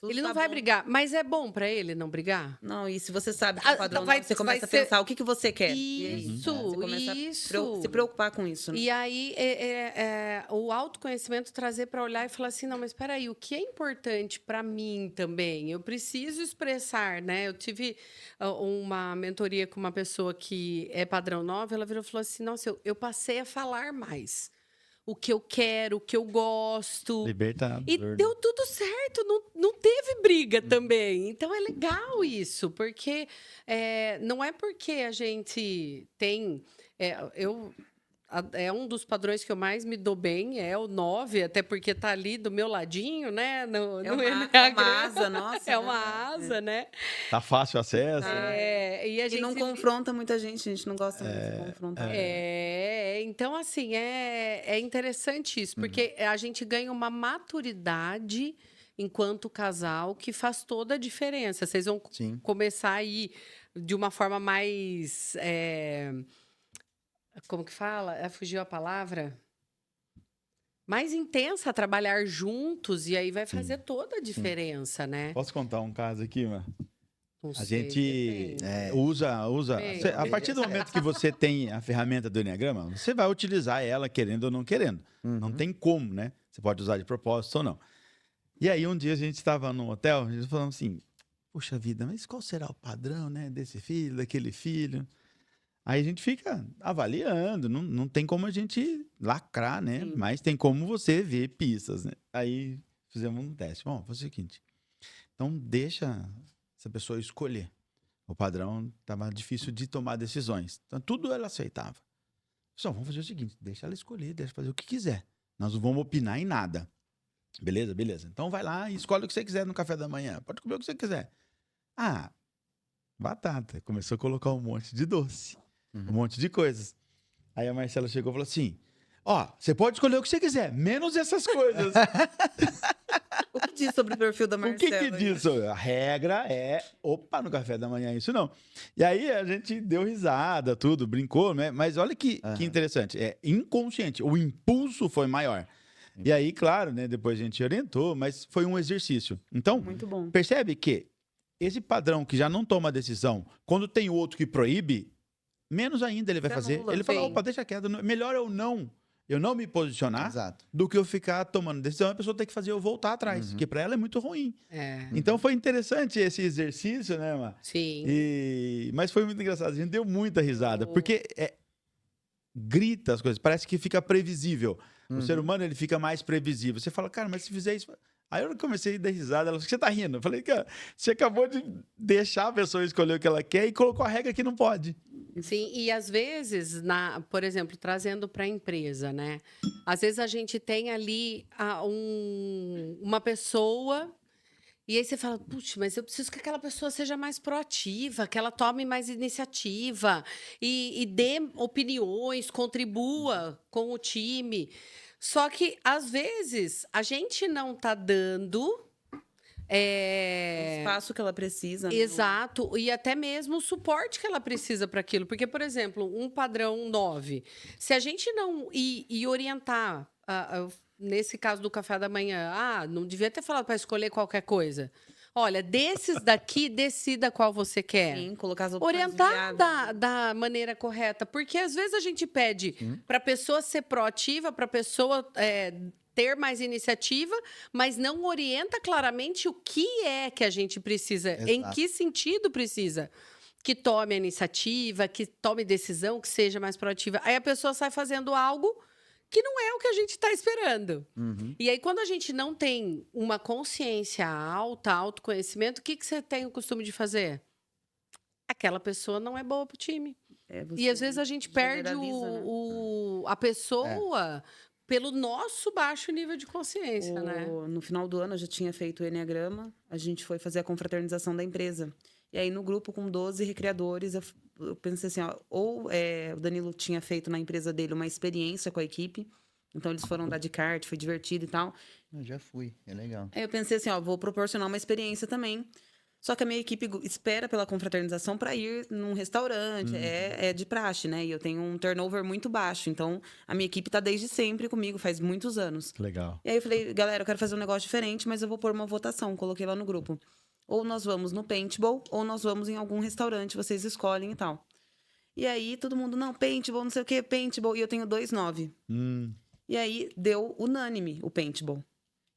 Tudo Ele tá não vai bom. brigar. Mas é bom pra ele não brigar? Não, e se você sabe que é Ah, o padrão, então vai- você começa vai a ser- pensar o que você quer. E aí, Isso, você começa a isso. se preocupar com isso, né? E aí, o autoconhecimento trazer para olhar e falar assim, não, mas espera aí, o que é importante para mim também? Eu preciso expressar, né? Eu tive uma mentoria com uma pessoa que é padrão 9, ela virou e falou assim, nossa, eu passei a falar mais. O que eu quero, o que eu gosto. Libertador. E deu tudo certo, não teve briga também. Então é legal isso, porque não é porque a gente tem. É um dos padrões que eu mais me dou bem, é o 9, até porque tá ali do meu ladinho, né? No É uma Enneagrama. asa, nossa. É uma asa, né? Tá fácil o acesso. E a E gente não confronta muita gente, a gente não gosta muito de confrontar. Então, assim, é interessante isso, porque a gente ganha uma maturidade enquanto casal que faz toda a diferença. Vocês vão Sim. começar aí de uma forma mais. Como que fala? Fugiu a palavra? Mais intensa a trabalhar juntos, e aí vai fazer toda a diferença, né? Posso contar um caso aqui, mano? Não A sei, gente depende. usa. Depende. A partir do momento que você tem a ferramenta do Enneagrama, você vai utilizar ela querendo ou não querendo. Não tem como, né? Você pode usar de propósito ou não. E aí, um dia a gente estava no hotel, a gente falou assim: puxa vida, mas qual será o padrão, né? Desse filho, daquele filho? Aí a gente fica avaliando, não tem como a gente lacrar, né? Sim. Mas tem como você ver pistas, né? Aí fizemos um teste. Bom, foi o seguinte. Então, deixa essa pessoa escolher. O padrão estava difícil de tomar decisões. Então, tudo ela aceitava. Só vamos fazer o seguinte, deixa ela escolher, deixa fazer o que quiser. Nós não vamos opinar em nada. Beleza? Beleza. Então, vai lá e escolhe o que você quiser no café da manhã. Pode comer o que você quiser. Ah, batata. Começou a colocar um monte de doce. Um monte de coisas. Aí a Marcela chegou e falou assim, ó, você pode escolher o que você quiser, menos essas coisas. O que diz sobre o perfil da O Marcela? que diz? A regra é, opa, no café da manhã isso não. E aí a gente deu risada, tudo, brincou, né? Mas olha que interessante, é inconsciente, o impulso foi maior. E aí, claro, né, depois a gente orientou, mas foi um exercício. Então, Muito bom. percebe que esse padrão que já não toma decisão, quando tem outro que proíbe, menos ainda ele vai Você fazer. anula. Ele fala, Sim. opa, deixa quieto, melhor eu não me posicionar Exato. do que eu ficar tomando decisão, a pessoa tem que fazer eu voltar atrás, que para ela é muito ruim. Então foi interessante esse exercício, né, Mar? Sim. Mas foi muito engraçado, a gente deu muita risada, porque grita as coisas, parece que fica previsível. O ser humano, ele fica mais previsível. Você fala, cara, mas se fizer isso... Aí eu comecei a dar risada, ela falou, você tá rindo? Eu falei, cara, você acabou de deixar a pessoa escolher o que ela quer e colocou a regra que não pode. Sim, e às vezes, por exemplo, trazendo para a empresa, né? Às vezes a gente tem ali uma pessoa e aí você fala, puxa, mas eu preciso que aquela pessoa seja mais proativa, que ela tome mais iniciativa e dê opiniões, contribua com o time. Só que, às vezes, a gente não está dando... O espaço que ela precisa. Né? Exato, e até mesmo o suporte que ela precisa para aquilo. Porque, por exemplo, um padrão 9, se a gente não ir orientar, nesse caso do café da manhã, não devia ter falado para escolher qualquer coisa. Olha, desses daqui, decida qual você quer. Sim, colocar as opções Orientar viáveis. da maneira correta. Porque, às vezes, a gente pede para a pessoa ser proativa, para a pessoa... ter mais iniciativa, mas não orienta claramente o que é que a gente precisa, em Exato. que sentido precisa. Que tome a iniciativa, que tome decisão, que seja mais proativa. Aí a pessoa sai fazendo algo que não é o que a gente está esperando. E aí, quando a gente não tem uma consciência alta, autoconhecimento, o que você tem o costume de fazer? Aquela pessoa não é boa para o time. E às vezes a gente perde generaliza, né? a pessoa pelo nosso baixo nível de consciência, né? No final do ano, eu já tinha feito o Enneagrama. A gente foi fazer a confraternização da empresa. E aí, no grupo com 12 recreadores, eu pensei assim, o Danilo tinha feito na empresa dele uma experiência com a equipe. Então, eles foram dar de kart, foi divertido e tal. Eu já fui, é legal. Aí eu pensei assim, vou proporcionar uma experiência também. Só que a minha equipe espera pela confraternização para ir num restaurante, é de praxe, né? E eu tenho um turnover muito baixo, então a minha equipe tá desde sempre comigo, faz muitos anos. Legal. E aí eu falei, galera, eu quero fazer um negócio diferente, mas eu vou pôr uma votação, coloquei lá no grupo. Ou nós vamos no paintball, ou nós vamos em algum restaurante, vocês escolhem e tal. E aí todo mundo, não, paintball, não sei o que, paintball, e eu tenho 2,9. E aí deu unânime o paintball.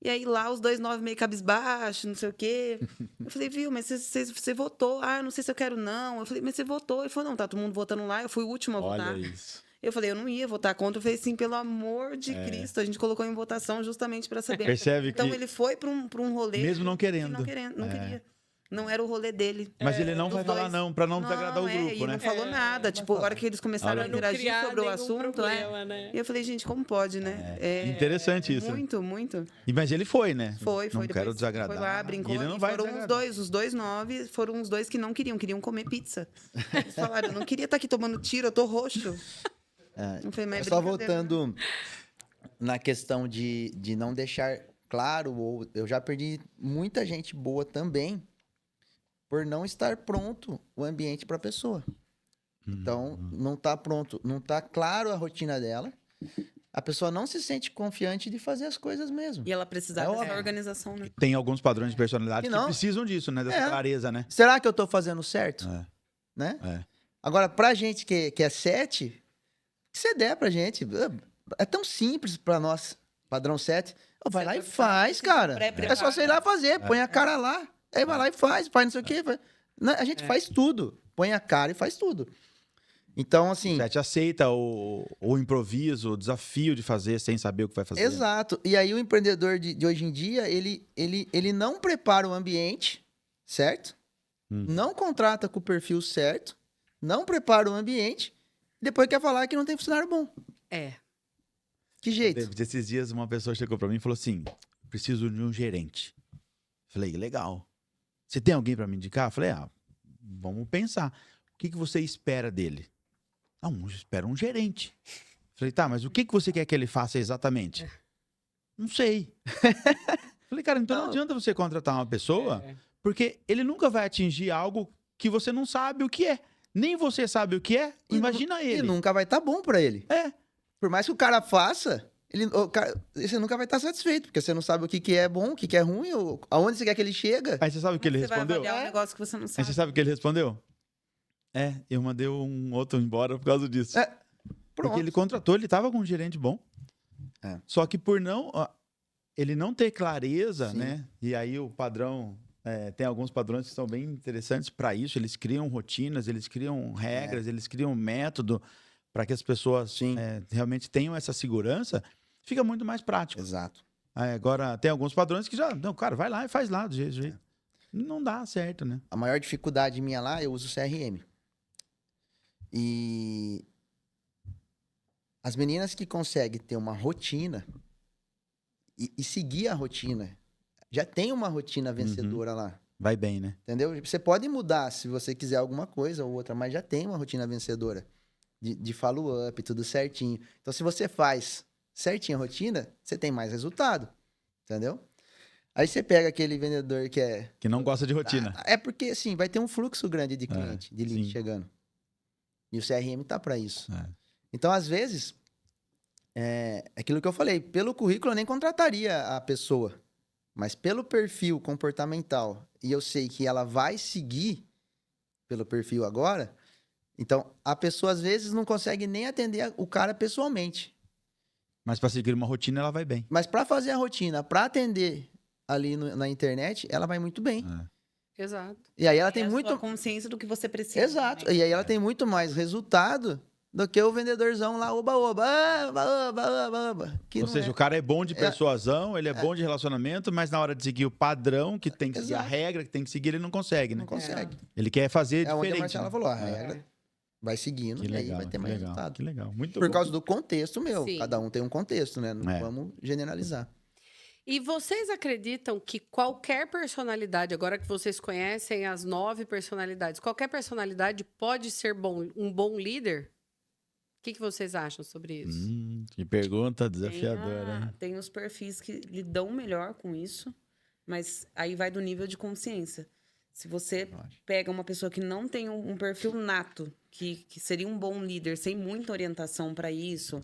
E aí lá os 2,9 meio cabisbaixo, não sei o quê. Eu falei, viu, mas você votou. Ah, eu não sei se eu quero não. Eu falei, mas você votou. Ele falou, não, tá todo mundo votando lá. Eu fui o último a votar. Olha isso. Eu falei, eu não ia votar contra. Eu falei assim, pelo amor de Cristo. A gente colocou em votação justamente para saber. Percebe então que... ele foi para um rolê... Mesmo não querendo. Não queria. Não era o rolê dele. Mas ele não vai falar não, pra não desagradar o grupo, e né? não falou nada. Tipo, a hora que eles começaram a interagir sobre o assunto, problema, né? E eu falei, gente, como pode, né? Interessante isso. Muito, muito. Mas ele foi, né? Foi. Não Depois quero desagradar. Foi lá, brincou. E ele não e vai foram desagradar. os 2,9 foram os dois que não queriam comer pizza. Eles falaram, eu não queria estar aqui tomando tiro, eu tô roxo. Eu falei, mas Só brincadeira, né? voltando na questão de não deixar claro, ou eu já perdi muita gente boa também por não estar pronto o ambiente para a pessoa. Então, não está pronto, não está claro a rotina dela. A pessoa não se sente confiante de fazer as coisas mesmo. E ela precisava É dessa óbvio. organização, né? Tem alguns padrões de personalidade E que não- precisam disso, né? Dessa É. clareza, né? Será que eu estou fazendo certo? É. Né? É. Agora, pra gente que é 7, o que você der pra gente? É tão simples pra nós, padrão 7. Vai lá e faz, cara. É só você ir lá fazer, põe a cara lá. Aí vai lá e faz não sei o quê. A gente faz tudo. Põe a cara e faz tudo. Então, assim... O Sete aceita o improviso, o desafio de fazer sem saber o que vai fazer. Exato. E aí o empreendedor de hoje em dia, ele não prepara o ambiente, certo? Não contrata com o perfil certo, não prepara o ambiente, depois quer falar que não tem funcionário bom. É. Que jeito? David, esses dias uma pessoa chegou pra mim e falou assim, preciso de um gerente. Falei, legal. Você tem alguém pra me indicar? Falei, vamos pensar. O que você espera dele? Não, espera um gerente. Falei, tá, mas o que você quer que ele faça exatamente? Não sei. Falei, cara, então não adianta você contratar uma pessoa, porque ele nunca vai atingir algo que você não sabe o que é. Nem você sabe o que é, imagina E ele. nunca vai estar bom pra ele. É. Por mais que o cara faça, você nunca vai estar satisfeito, porque você não sabe o que é bom, o que é ruim, ou aonde você quer que ele chega. Aí você sabe o que ele Você vai respondeu? avaliar um negócio que você não Aí sabe. você sabe o que ele respondeu? Eu mandei um outro embora por causa disso. Pronto. Porque ele contratou, ele tava com um gerente bom. É. Só que por ele não ter clareza, Sim. né? E aí o padrão... tem alguns padrões que são bem interessantes para isso. Eles criam rotinas, eles criam regras, eles criam método para que as pessoas Sim. realmente tenham essa segurança. Fica muito mais prático. Exato. Agora, tem alguns padrões que já... Não, cara, vai lá e faz lá do jeito. Não dá certo, né? A maior dificuldade minha lá, eu uso CRM. E as meninas que conseguem ter uma rotina e seguir a rotina, já tem uma rotina vencedora lá. Vai bem, né? Entendeu? Você pode mudar se você quiser alguma coisa ou outra, mas já tem uma rotina vencedora de follow-up, tudo certinho. Então, se você faz certinho a rotina, você tem mais resultado. Entendeu? Aí você pega aquele vendedor que é... Que não gosta de rotina. É porque, assim, vai ter um fluxo grande de cliente, de lead sim. chegando. E o CRM tá para isso. É. Então, às vezes, aquilo que eu falei, pelo currículo eu nem contrataria a pessoa, mas pelo perfil comportamental, e eu sei que ela vai seguir pelo perfil agora, então a pessoa às vezes não consegue nem atender o cara pessoalmente. Mas para seguir uma rotina, ela vai bem. Mas para fazer a rotina, para atender ali na internet, ela vai muito bem. Exato. E aí ela tem a muito... sua consciência do que você precisa. Exato. Né? E aí ela tem muito mais resultado do que o vendedorzão lá, oba-oba. Ou seja, o cara é bom de persuasão, ele é bom de relacionamento, mas na hora de seguir o padrão, que tem que seguir a Exato. regra, que tem que seguir, ele não consegue, né? Não consegue. Ele quer fazer É onde a diferente. Marcela né? falou, a regra vai seguindo Que e legal, aí vai ter que mais legal, resultado. que legal. Muito Por bom. causa do contexto meu. Sim. Cada um tem um contexto, né? Não vamos generalizar. E vocês acreditam que qualquer personalidade, agora que vocês conhecem as 9 personalidades, qualquer personalidade pode ser um bom líder? O que vocês acham sobre isso? Que pergunta desafiadora, hein? Tem os perfis que lidam melhor com isso, mas aí vai do nível de consciência. Se você Eu acho. pega uma pessoa que não tem um perfil nato, que seria um bom líder, sem muita orientação para isso,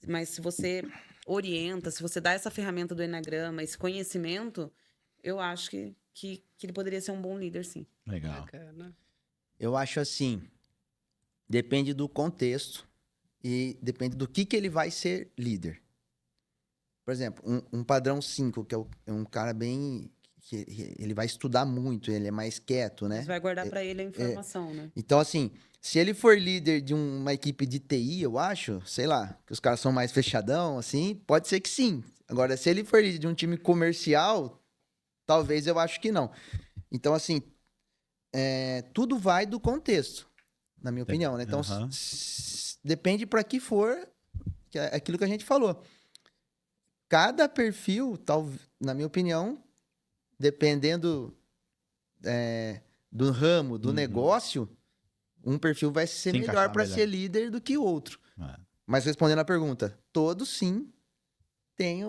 mas se você orienta, se você dá essa ferramenta do Eneagrama, esse conhecimento, eu acho que ele poderia ser um bom líder, sim. Legal. Bacana. Eu acho assim, depende do contexto e depende do que ele vai ser líder. Por exemplo, um padrão 5, que é um cara bem... que ele vai estudar muito, ele é mais quieto, né? Mas vai guardar para ele a informação, né? Então, assim, se ele for líder de uma equipe de TI, eu acho, sei lá, que os caras são mais fechadão, assim, pode ser que sim. Agora, se ele for líder de um time comercial, talvez eu acho que não. Então, assim, tudo vai do contexto, na minha opinião, né? Então, Aham. depende para que for, que é aquilo que a gente falou. Cada perfil, na minha opinião, dependendo do ramo, do negócio, um perfil vai ser Se melhor encaixar para melhor. ser líder do que o outro. É. Mas respondendo a pergunta, todos sim têm Sim.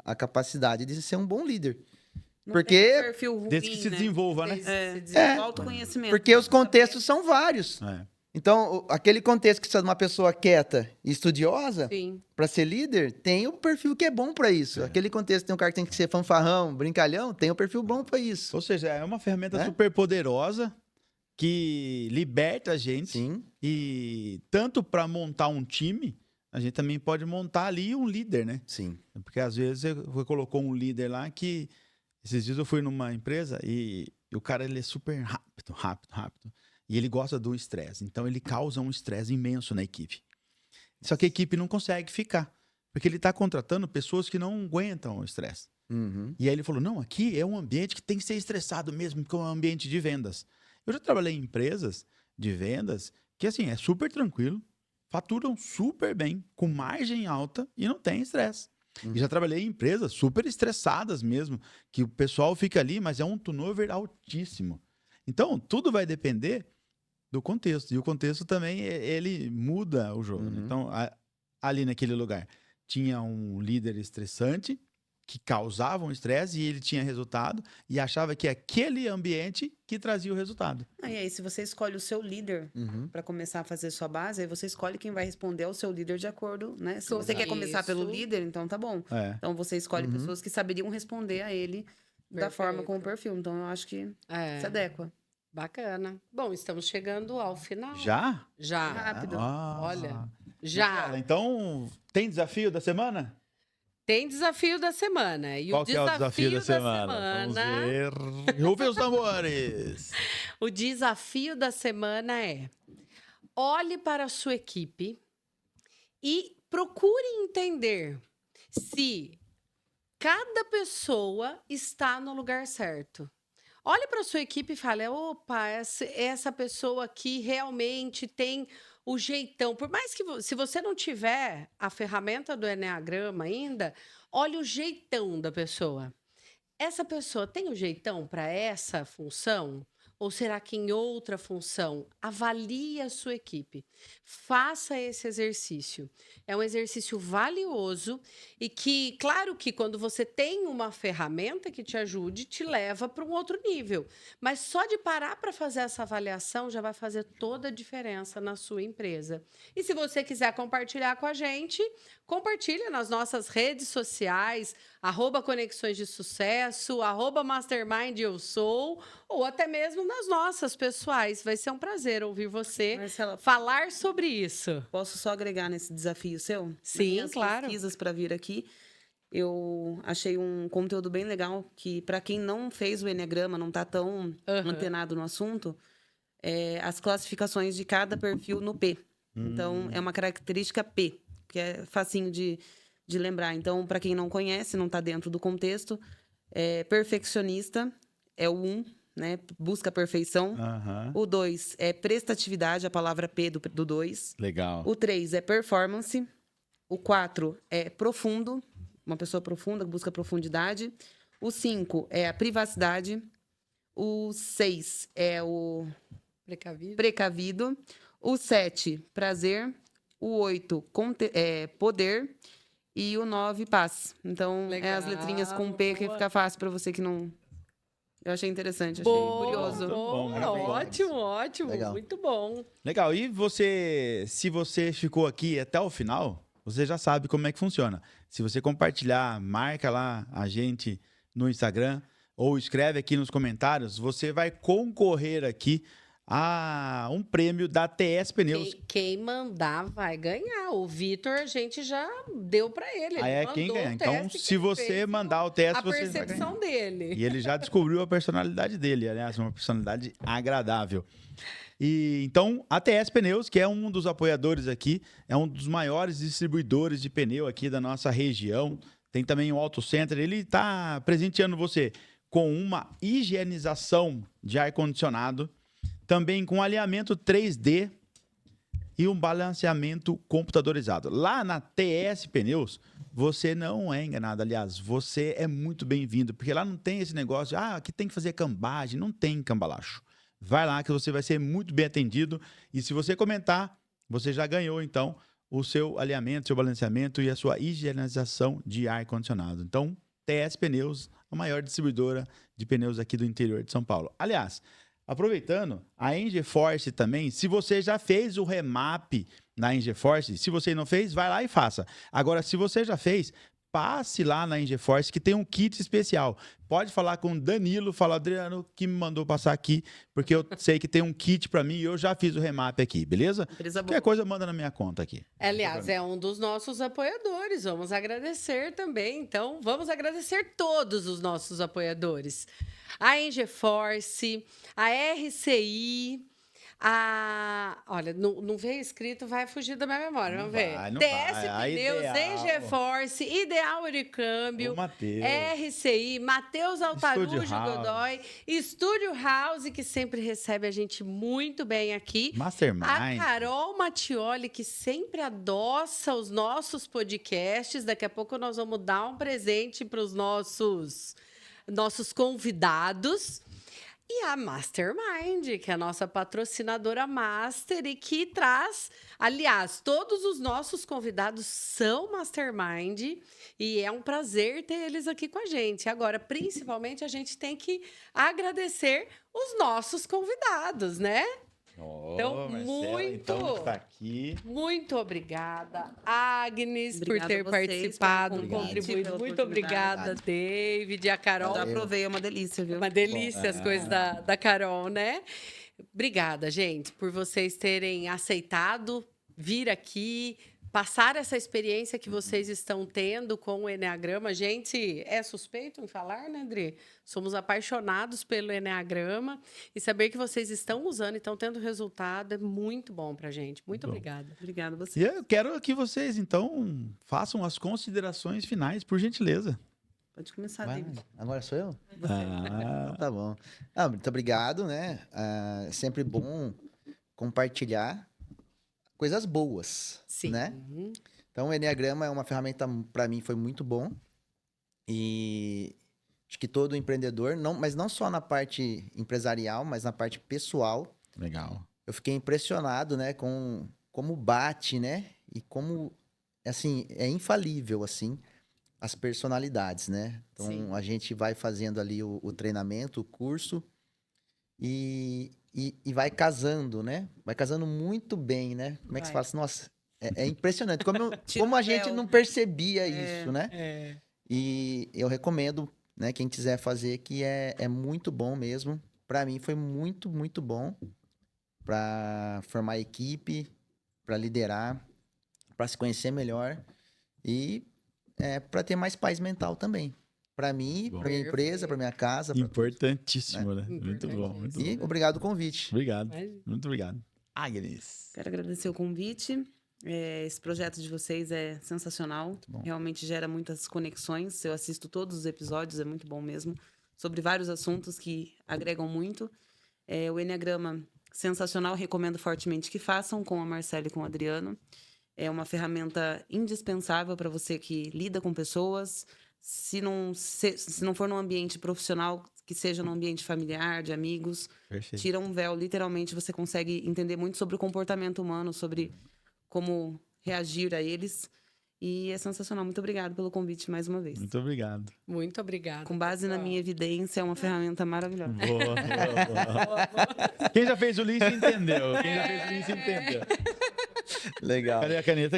a capacidade de ser um bom líder. Não Porque- tem um perfil ruim, Desde que se né? desenvolva, né? Desde É, que se o autoconhecimento. Porque os contextos são vários. É. Então, aquele contexto que precisa de uma pessoa quieta e estudiosa Sim. para ser líder, tem o perfil que é bom para isso. Aquele contexto que tem um cara que tem que ser fanfarrão, brincalhão, tem o perfil bom para isso. Ou seja, é uma ferramenta Né? super poderosa que liberta a gente. Sim. E tanto para montar um time, a gente também pode montar ali um líder, né? Sim. Porque às vezes você colocou um líder lá que... Esses dias eu fui numa empresa e o cara ele é super rápido. E ele gosta do estresse. Então ele causa um estresse imenso na equipe. Só que a equipe não consegue ficar. Porque ele está contratando pessoas que não aguentam o estresse. Uhum. E aí ele falou, não, aqui é um ambiente que tem que ser estressado mesmo, porque é um ambiente de vendas. Eu já trabalhei em empresas de vendas que, assim, é super tranquilo, faturam super bem, com margem alta e não tem estresse. E já trabalhei em empresas super estressadas mesmo, que o pessoal fica ali, mas é um turnover altíssimo. Então, tudo vai depender do contexto. E o contexto também, ele muda o jogo. Né? Uhum. Então, ali naquele lugar, tinha um líder estressante, que causava um estresse e ele tinha resultado e achava que aquele ambiente que trazia o resultado. E aí, se você escolhe o seu líder Uhum. para começar a fazer sua base, aí você escolhe quem vai responder ao seu líder de acordo, né? Se Tudo você quer começar pelo isso. líder, então tá bom. É. Então você escolhe pessoas que saberiam responder a ele da forma com o perfil. Então eu acho que É. se adequa. Bacana. Bom, estamos chegando ao final. Já? Já. Rápido. Olha, já. Então, tem desafio da semana? Tem desafio da semana. E Qual que é o desafio da semana? Vamos ver. Rufem os tambores. O desafio da semana é: olhe para a sua equipe e procure entender se cada pessoa está no lugar certo. Olhe para a sua equipe e fale: opa, essa pessoa aqui realmente tem o jeitão. Por mais que se você não tiver a ferramenta do Eneagrama ainda, olhe o jeitão da pessoa. Essa pessoa tem o jeitão para essa função? Ou será que em outra função? Avalie a sua equipe. Faça esse exercício. É um exercício valioso e que, claro que quando você tem uma ferramenta que te ajude, te leva para um outro nível. Mas só de parar para fazer essa avaliação já vai fazer toda a diferença na sua empresa. E se você quiser compartilhar com a gente, compartilha nas nossas redes sociais, @Conexões de Sucesso, @Mastermind Eu Sou, ou até mesmo nas nossas pessoais. Vai ser um prazer ouvir você Marcela, falar sobre isso. posso só agregar nesse desafio seu? Nas Sim, minhas claro. pesquisas para vir aqui, eu achei um conteúdo bem legal que, para quem não fez o Eneagrama, não está tão antenado no assunto, as classificações de cada perfil no P. Então, é uma característica P, que é facinho de lembrar. Então, para quem não conhece, não está dentro do contexto, perfeccionista é o 1, né? Busca a perfeição. Aham. O 2 é prestatividade, a palavra P do 2. Legal. O 3 é performance. O 4 é profundo, uma pessoa profunda, que busca profundidade. O 5 é a privacidade. O 6 é o Precavido. precavido. O 7, prazer. O 8, poder. E o 9, paz. Então, é as letrinhas com P que Boa. fica fácil para você que não Eu achei interessante, achei Bom, curioso. bom, Parabéns. ótimo, ótimo. Legal. Muito bom. Legal. E você, se você ficou aqui até o final, você já sabe como é que funciona. Se você compartilhar, marca lá a gente no Instagram ou escreve aqui nos comentários, você vai concorrer aqui a um prêmio da TS Pneus. Quem mandar vai ganhar. O Vitor, a gente já deu para ele. Aí Ele é quem mandou ganha. o Então, teste que se ele você fez, mandar o teste, a você vai ganhar. percepção dele. E ele já descobriu a personalidade dele, aliás, uma personalidade agradável. E então, a TS Pneus, que é um dos apoiadores aqui, é um dos maiores distribuidores de pneu aqui da nossa região. Tem também o Auto Center. Ele está presenteando você com uma higienização de ar-condicionado, também com alinhamento 3D e um balanceamento computadorizado. Lá na TS Pneus, você não é enganado. Aliás, você é muito bem-vindo, porque lá não tem esse negócio de, aqui tem que fazer cambagem. Não tem cambalacho. Vai lá que você vai ser muito bem atendido. E se você comentar, você já ganhou, então, o seu alinhamento, seu balanceamento e a sua higienização de ar-condicionado. Então, TS Pneus, a maior distribuidora de pneus aqui do interior de São Paulo. Aliás, aproveitando, a Engeforce também, se você já fez o remap na Engeforce, se você não fez, vai lá e faça. Agora, se você já fez, passe lá na Engeforce que tem um kit especial. Pode falar com o Danilo, fala, Adriano, que me mandou passar aqui, porque eu sei que tem um kit para mim e eu já fiz o remap aqui, beleza? Empresa boa. Qualquer coisa, manda na minha conta aqui. Aliás, é um dos nossos apoiadores. Vamos agradecer também. Então, vamos agradecer todos os nossos apoiadores. A Engeforce, a RCI, olha, não veio escrito, vai fugir da minha memória. Vamos ver. vai, não TS vai. A Pneus, Ideal. Engeforce, Ideal de Câmbio, O Matheus. RCI, Matheus Altarujo Estúdio House. Godoy, Estúdio House, que sempre recebe a gente muito bem aqui. Mastermind. A Carol Mattioli, que sempre adoça os nossos podcasts. Daqui a pouco nós vamos dar um presente para os nossos convidados. E a Mastermind, que é a nossa patrocinadora master e que traz... Aliás, todos os nossos convidados são Mastermind e é um prazer ter eles aqui com a gente. Agora, principalmente, a gente tem que agradecer os nossos convidados, né? Então, Marcela, então, está aqui. Muito obrigada, Agnes, Obrigada por ter a vocês participado, pelo convite, contribuído. pela Muito obrigada, oportunidade. David e a Carol. Já provei, é uma delícia, viu? Uma delícia as coisas da Carol, né? Obrigada, gente, por vocês terem aceitado vir aqui, passar essa experiência que vocês estão tendo com o Eneagrama. Gente, é suspeito em falar, né, Adri? Somos apaixonados pelo Eneagrama e saber que vocês estão usando e estão tendo resultado é muito bom pra gente. Muito obrigada. Obrigada a você. E eu quero que vocês, então, façam as considerações finais, por gentileza. Pode começar, Vai, David. agora sou eu? Você. Então tá bom. Muito obrigado, né? É sempre bom compartilhar coisas boas, Sim. né? Então, o Enneagrama é uma ferramenta, para mim, foi muito bom. E acho que todo empreendedor, mas não só na parte empresarial, mas na parte pessoal, Legal. eu fiquei impressionado, né, com como bate, né? E como, assim, é infalível, assim, as personalidades, né? Então, Sim. a gente vai fazendo ali o treinamento, o curso, e vai casando, né? Vai casando muito bem, né? Como é que você Vai. fala assim? Nossa, é impressionante. Como, Tira como o a gente véu. não percebia isso, né? É. E eu recomendo, né? Quem quiser fazer, que é muito bom mesmo. Para mim foi muito, muito bom para formar equipe, para liderar, para se conhecer melhor e para ter mais paz mental também. Para mim, Bom. para minha empresa, para minha casa. pra- Importantíssimo, né? Muito bom, muito bom. E obrigado o convite. Obrigado. Mas- Muito obrigado. Agnes. Quero agradecer o convite. Esse projeto de vocês é sensacional. bom. Realmente gera muitas conexões. Eu assisto todos os episódios, é muito bom mesmo. Sobre vários assuntos que agregam muito. O Enneagrama, sensacional. Recomendo fortemente que façam com a Marcela e com o Adriano. É uma ferramenta indispensável para você que lida com pessoas. Se não for num ambiente profissional, que seja num ambiente familiar, de amigos. Perfeito. Tira um véu, literalmente, você consegue entender muito sobre o comportamento humano, sobre como reagir a eles. E é sensacional. Muito obrigado pelo convite mais uma vez. Muito obrigado. Muito obrigada. Com base na minha evidência, é uma ferramenta maravilhosa. Boa. Quem já fez o Lince entendeu. Legal. Cadê a caneta?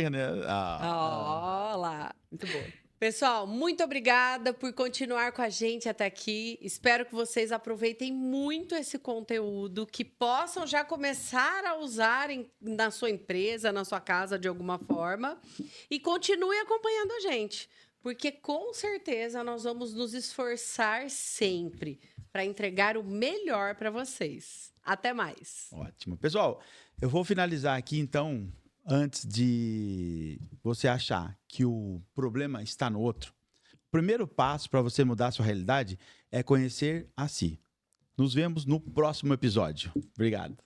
Ó lá. Muito boa. Pessoal, muito obrigada por continuar com a gente até aqui. Espero que vocês aproveitem muito esse conteúdo, que possam já começar a usar na sua empresa, na sua casa, de alguma forma. E continue acompanhando a gente, porque com certeza nós vamos nos esforçar sempre para entregar o melhor para vocês. Até mais. Ótimo. Pessoal, eu vou finalizar aqui, então, antes de você achar que o problema está no outro. O primeiro passo para você mudar a sua realidade é conhecer a si. Nos vemos no próximo episódio. Obrigado.